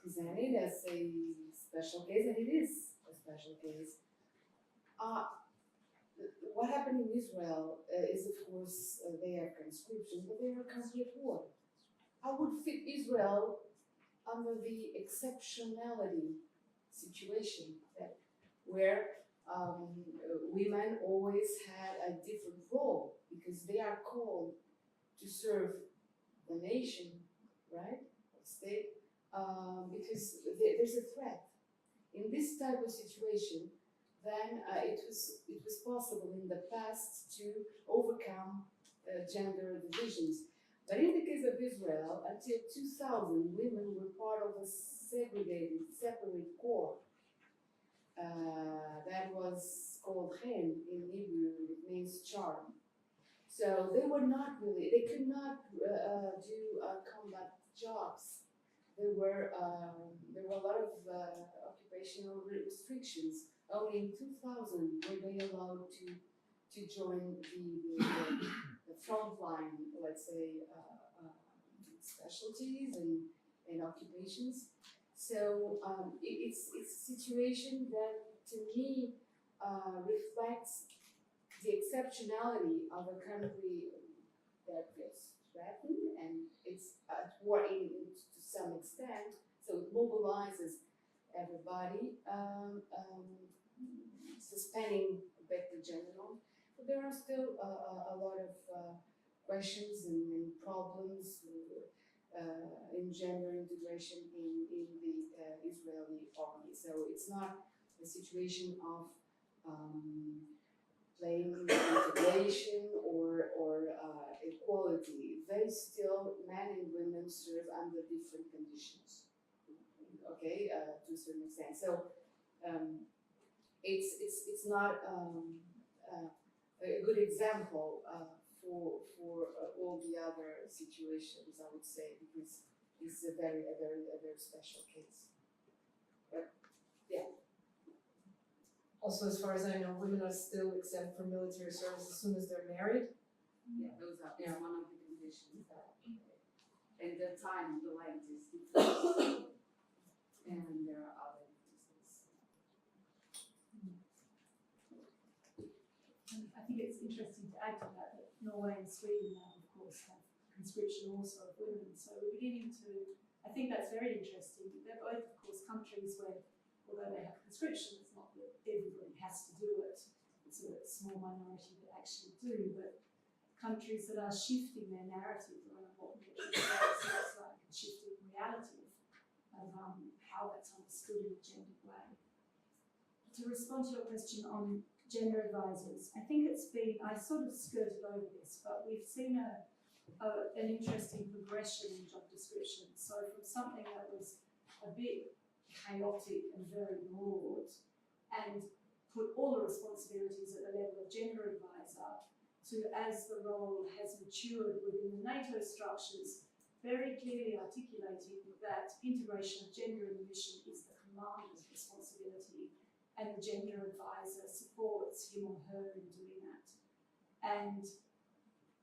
presented as a special case, and it is a special case. What happened in Israel is, of course, they have conscription, but they are a country at war. I would fit Israel under the exceptionality situation where women always had a different role because they are called to serve the nation, right, the state, because there's a threat. In this type of situation, then it was possible in the past to overcome gender divisions. But in the case of Israel, until 2000, women were part of a segregated, separate corps. That was called chen in Hebrew, it means charm. So they could not do combat jobs. There were a lot of occupational restrictions. Only in 2000 were they allowed to join the front line, let's say, specialties and occupations. So it's a situation that, to me, reflects the exceptionality of a country that feels threatened and it's at war to some extent. So it mobilizes everybody, suspending a bit the general. But there are still a lot of questions and problems in gender integration in the Israeli army. So it's not a situation of plain integration or equality. They still, men and women, serve under different conditions. Okay, to a certain extent. So it's not a good example for all the other situations, I would say, because it's a very special case. But yeah. Also, as far as I know, women are still exempt from military service as soon as they're married. Yeah, those are Yeah. one of the conditions that the time of the length is different. And there are other differences. And I think it's interesting to add to that Norway and Sweden now, of course, have conscription also of women. So we're beginning to, I think that's very interesting. They're both, of course, countries where, although they have conscription, it's not that everybody has to do it. It's a small minority that actually do, but countries that are shifting their narrative around what military service looks like and shifting reality of how that's understood in a gendered way. To respond to your question on gender advisors, I think it's been, I sort of skirted over this, but we've seen an interesting progression in job descriptions. So from something that was a bit chaotic and very broad and put all the responsibilities at the level of gender advisor to, as the role has matured within the NATO structures, very clearly articulating that integration of gender in the mission is the commander's responsibility and the gender advisor supports him or her in doing that. And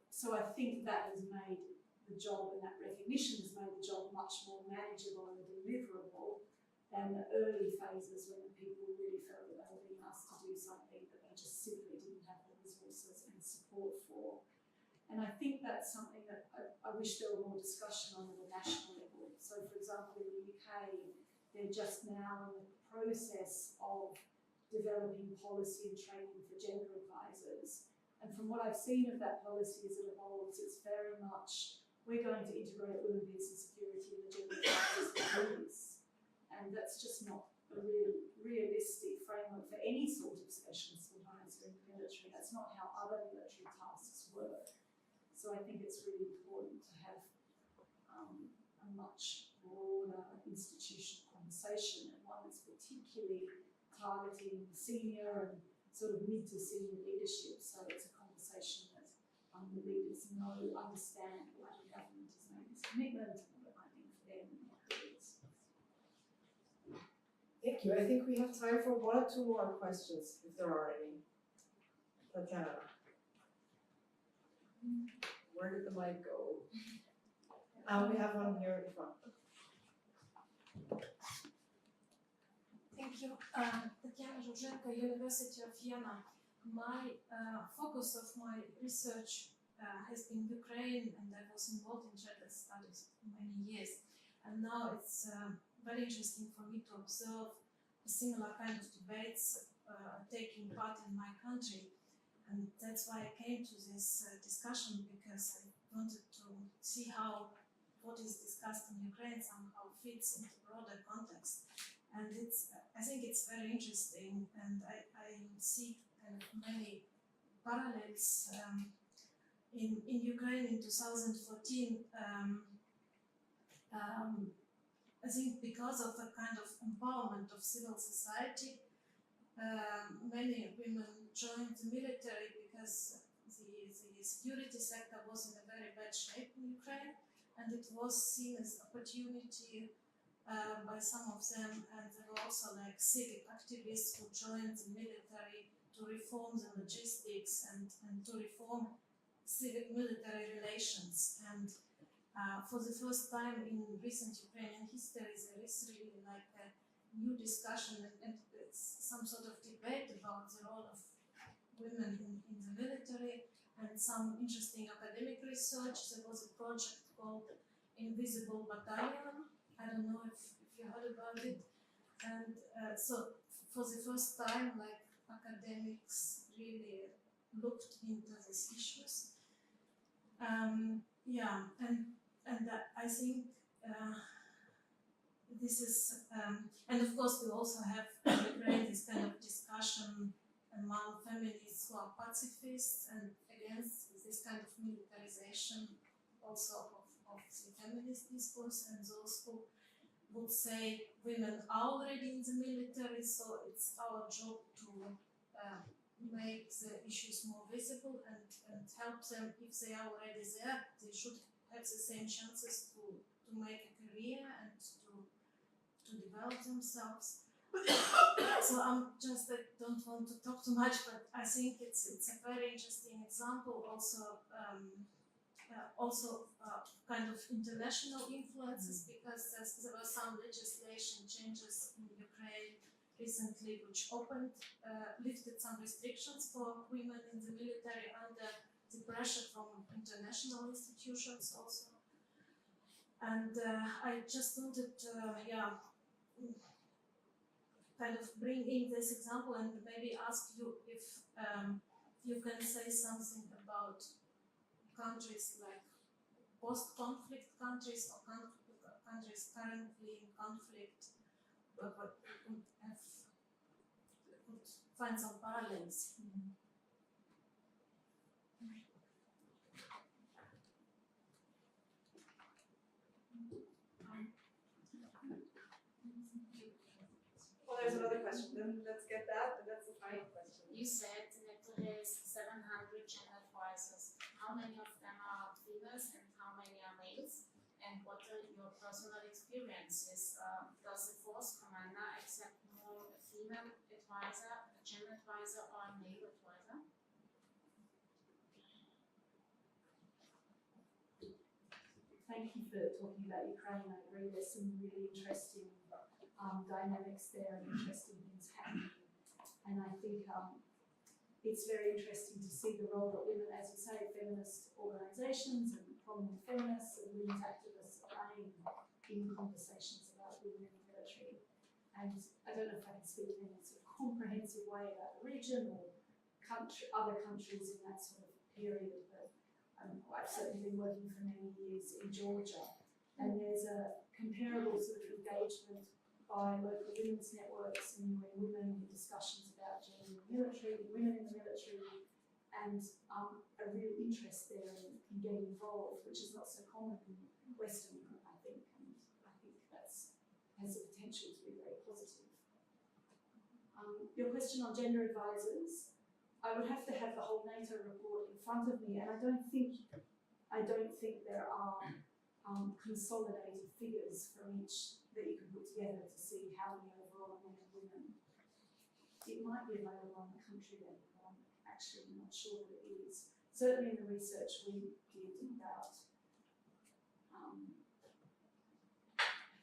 so I think that has made the job, and that recognition has made the job much more manageable and deliverable than the early phases when the people really felt that they were being asked to do something that they just simply didn't have the resources and support for. And I think that's something that I wish there were more discussion on at a national level. So for example, in the UK, they're just now in the process of developing policy and training for gender advisors. And from what I've seen of that policy as it evolves, it's very much, we're going to integrate women, peace and security in the gender advisors for this. And that's just not a realistic framework for any sort of specialist advisor in the military. That's not how other military tasks work. So I think it's really important to have a much broader institutional conversation, and one that's particularly targeting senior and sort of mid to senior leadership. So it's a conversation that the leaders know, understand why the government has made this commitment and what it might mean for them and their careers. Thank you. I think we have time for one or two more questions, if there are any. Tatiana. Where did the mic go? We have one here in front. Thank you. Tatiana Zhuzhenko, University of Vienna. My focus of my research has been Ukraine, and I was involved in gender studies for many years. And now it's very interesting for me to observe a similar kind of debates taking part in my country. And that's why I came to this discussion, because I wanted to see how what is discussed in Ukraine somehow fits into broader context. And I think it's very interesting, and I see kind of many parallels in Ukraine in 2014. I think because of the kind of empowerment of civil society, many women joined the military because the security sector was in a very bad shape in Ukraine, and it was seen as opportunity by some of them, and there were also like civic activists who joined the military to reform the logistics and to reform civic military relations. And for the first time in recent Ukrainian history, there is really like a new discussion and some sort of debate about the role of women in the military, and some interesting academic research. There was a project called Invisible Battalion. I don't know if you heard about it. And so for the first time, like academics really looked into these issues. Yeah, and I think this is, and of course we also have in Ukraine this kind of discussion among feminists who are pacifists and against this kind of militarization also of the feminist discourse, and those who would say women are already in the military, so it's our job to make the issues more visible and help them. If they are already there, they should have the same chances to make a career and to develop themselves. So I don't want to talk too much, but I think it's a very interesting example also also kind of international influences, because there were some legislation changes in Ukraine recently which lifted some restrictions for women in the military under the pressure from international institutions also. And I just wanted to, kind of bring in this example and maybe ask you if you can say something about countries like post-conflict countries or countries currently in conflict, but could find some parallels. Well, there's another question. Then let's get that, and that's the final question. You said that there is 700 gender advisors. How many of them are females and how many are males? And what are your personal experiences? Does the force commander accept more a female advisor, a gender advisor, or a male advisor? Thank you for talking about Ukraine. I agree there's some really interesting dynamics there and interesting things happening. And I think it's very interesting to see the role that women, as you say, feminist organisations and prominent feminists and women's activists are playing in conversations about women in the military. And I don't know if I can speak in a sort of comprehensive way about the region or other countries in that sort of period, but I've certainly been working for many years in Georgia, and there's a comparable sort of engagement by local women's networks and women in discussions about gender in the military, women in the military, and a real interest there in getting involved, which is not so common in Western Europe, I think, and I think that has the potential to be very positive. Your question on gender advisors, I would have to have the whole NATO report in front of me, and I don't think there are consolidated figures from each that you can put together to see how many overall men and women. It might be available on the country level, but I'm actually not sure that it is. Certainly in the research we did about, I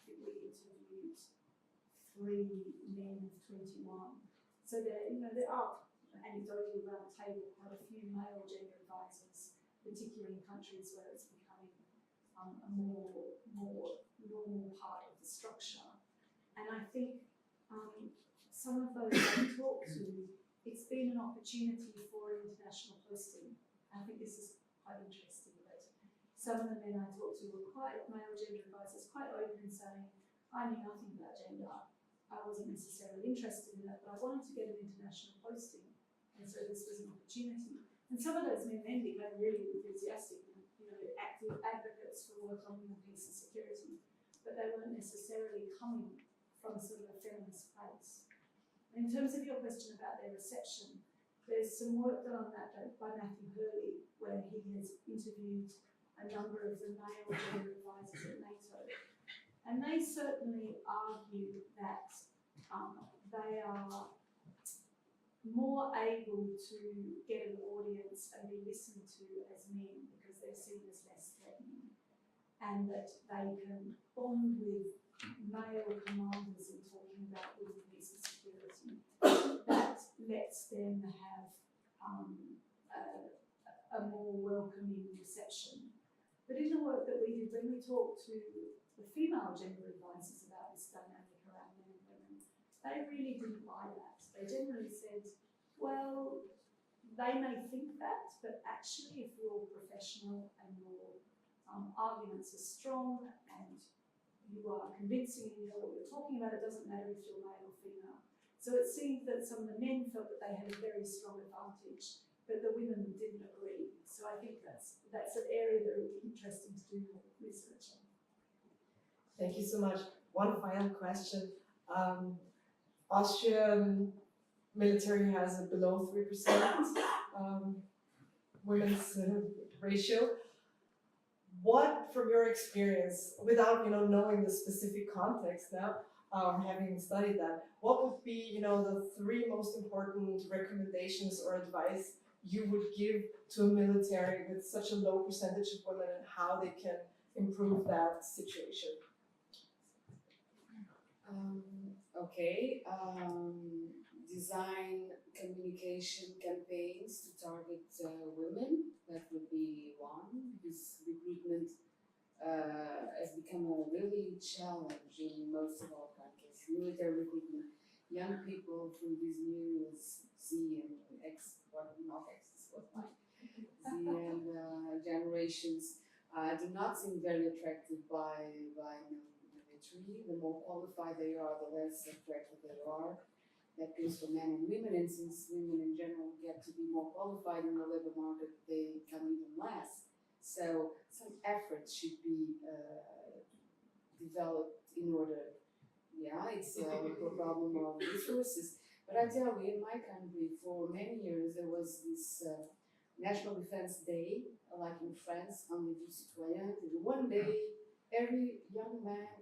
think we interviewed 3 men of 21. So there are anecdotally around the table quite a few male gender advisors, particularly in countries where it's becoming a more normal part of the structure. And I think some of those I talked to, it's been an opportunity for international posting. I think this is quite interesting that some of the men I talked to were male gender advisors, quite open in saying, I knew nothing about gender. I wasn't necessarily interested in that, but I wanted to get an international posting. And so this was an opportunity. And some of those men then became really enthusiastic, active advocates for work on human peace and security, but they weren't necessarily coming from sort of a feminist place. In terms of your question about their reception, there's some work done on that by Matthew Hurley, where he has interviewed a number of the male gender advisors at NATO. And they certainly argue that they are more able to get an audience and be listened to as men because they're seen as less threatening, and that they can bond with male commanders in talking about women, peace and security. That lets them have a more welcoming reception. But in the work that we did, when we talked to the female gender advisors about this dynamic around men and women, they really didn't buy that. They generally said, well, they may think that, but actually if you're professional and your arguments are strong and you are convincing and you know what you're talking about, it doesn't matter if you're male or female. So it seemed that some of the men felt that they had a very strong advantage, but the women didn't agree. So I think that's an area that would be interesting to do more research on. Thank you so much. One final question. Austrian military has a below 3% women's ratio. What, from your experience, without knowing the specific context now, having studied that, what would be the 3 most important recommendations or advice you would give to a military with such a low percentage of women and how they can improve that situation? Okay. Design communication campaigns to target women. That would be one, because recruitment has become a really challenge in most of our countries. Military recruitment, young people from these new Z and X, what not X, what mine, Z and generations do not seem very attracted by military. The more qualified they are, the less attractive they are. That goes for men and women, and since women in general get to be more qualified in the labor market, they become even less. So some effort should be developed in order. Yeah, it's a problem of resources. But I tell you, in my country, for many years, there was this National Defense Day, like in France, on the ISCTE. One day, every young man,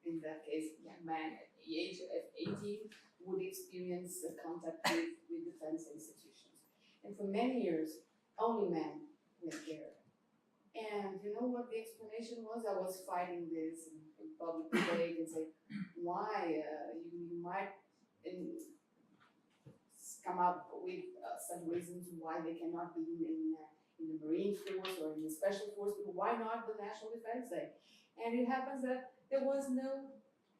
in that case, young man at the age of 18, would experience contact with defense institutions. And for many years, only men went there. And you know what the explanation was? I was fighting this in public debate and say, why you might come up with some reasons why they cannot be in the Marine Force or in the Special Force, but why not the National Defense Day? And it happens that there was no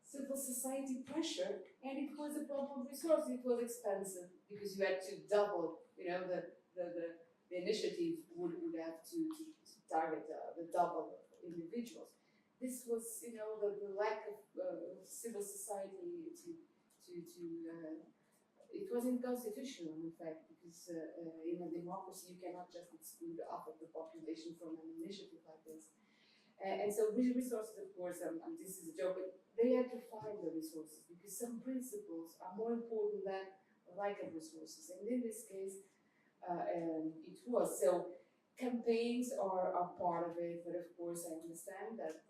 civil society pressure, and it was a problem of resources. It was expensive because you had to double, the initiative would have to target the double of individuals. This was, the lack of civil society it was unconstitutional, in fact, because in a democracy you cannot just exclude half of the population from an initiative like this. And so resources, of course, this is a joke, but they had to find the resources because some principles are more important than lack of resources. And in this case, it was. So campaigns are part of it, but of course I understand that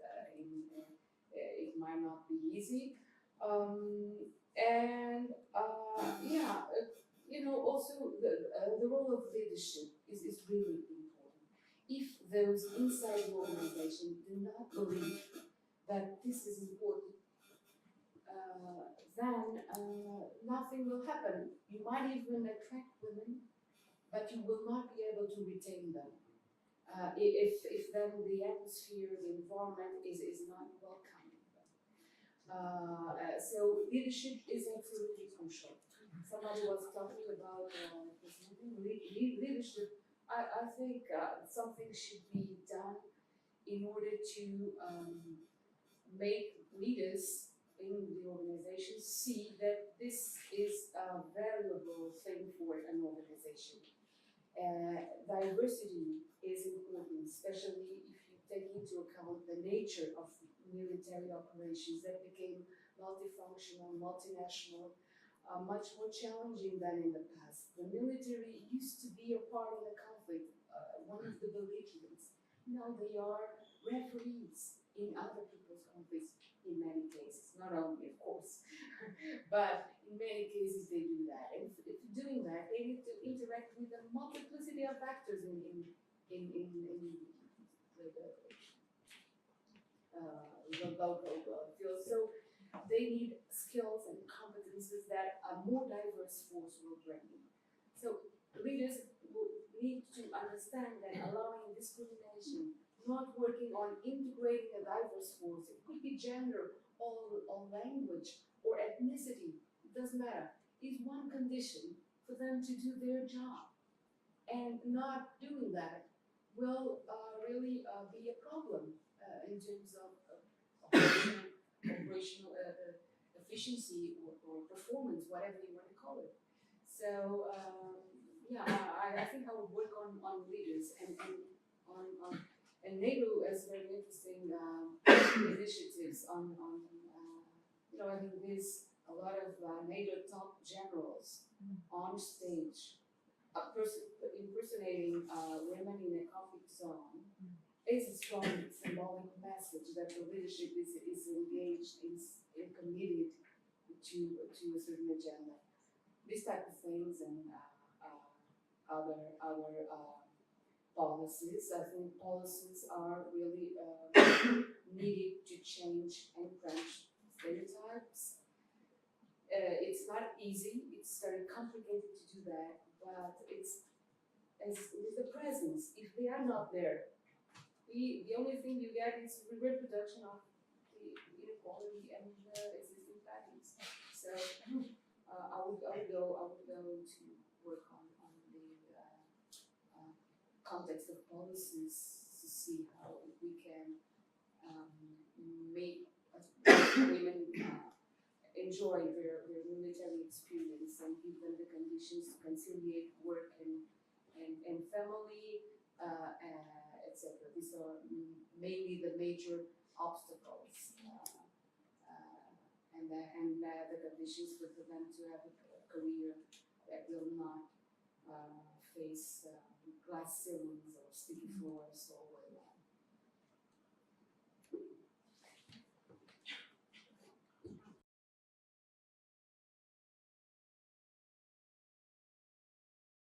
it might not be easy. Also the role of leadership is really important. If those inside the organization do not believe that this is important, then nothing will happen. You might even attract women, but you will not be able to retain them. If then the atmosphere, the environment is not welcoming them. So leadership is absolutely crucial. Somebody was talking about leadership. I think something should be done in order to make leaders in the organization see that this is a valuable thing for an organization. Diversity is important, especially if you take into account the nature of military operations that became multifunctional, multinational, much more challenging than in the past. The military used to be a part of the conflict, one of the belligerents. Now they are referees in other people's conflicts in many cases, not only, of course, but in many cases they do that. And if doing that, they need to interact with a multiplicity of actors in the local field. So they need skills and competences that a more diverse force will bring. So leaders will need to understand that allowing discrimination, not working on integrating a diverse force, it could be gender or language or ethnicity, it doesn't matter, is one condition for them to do their job. And not doing that will really be a problem in terms of operational efficiency or performance, whatever you want to call it. So I think I would work on leaders and NATO has very interesting initiatives on I think there's a lot of NATO top generals on stage impersonating women in a conflict zone. Is a strong symbolic message that the leadership is engaged, is committed to a certain agenda. These type of things, and other policies. I think policies are really needed to change and crunch stereotypes. It's not easy, it's very complicated to do that, but it's as with the presence. If they are not there, the only thing you get is the reproduction of the inequality and existing patterns. So I would go to work on the context of policies to see how we can make women enjoy their military experience and give them the conditions to conciliate work and family, etc. These are mainly the major obstacles, and the conditions for them to have a career that will not face glass ceilings or sticky floors always.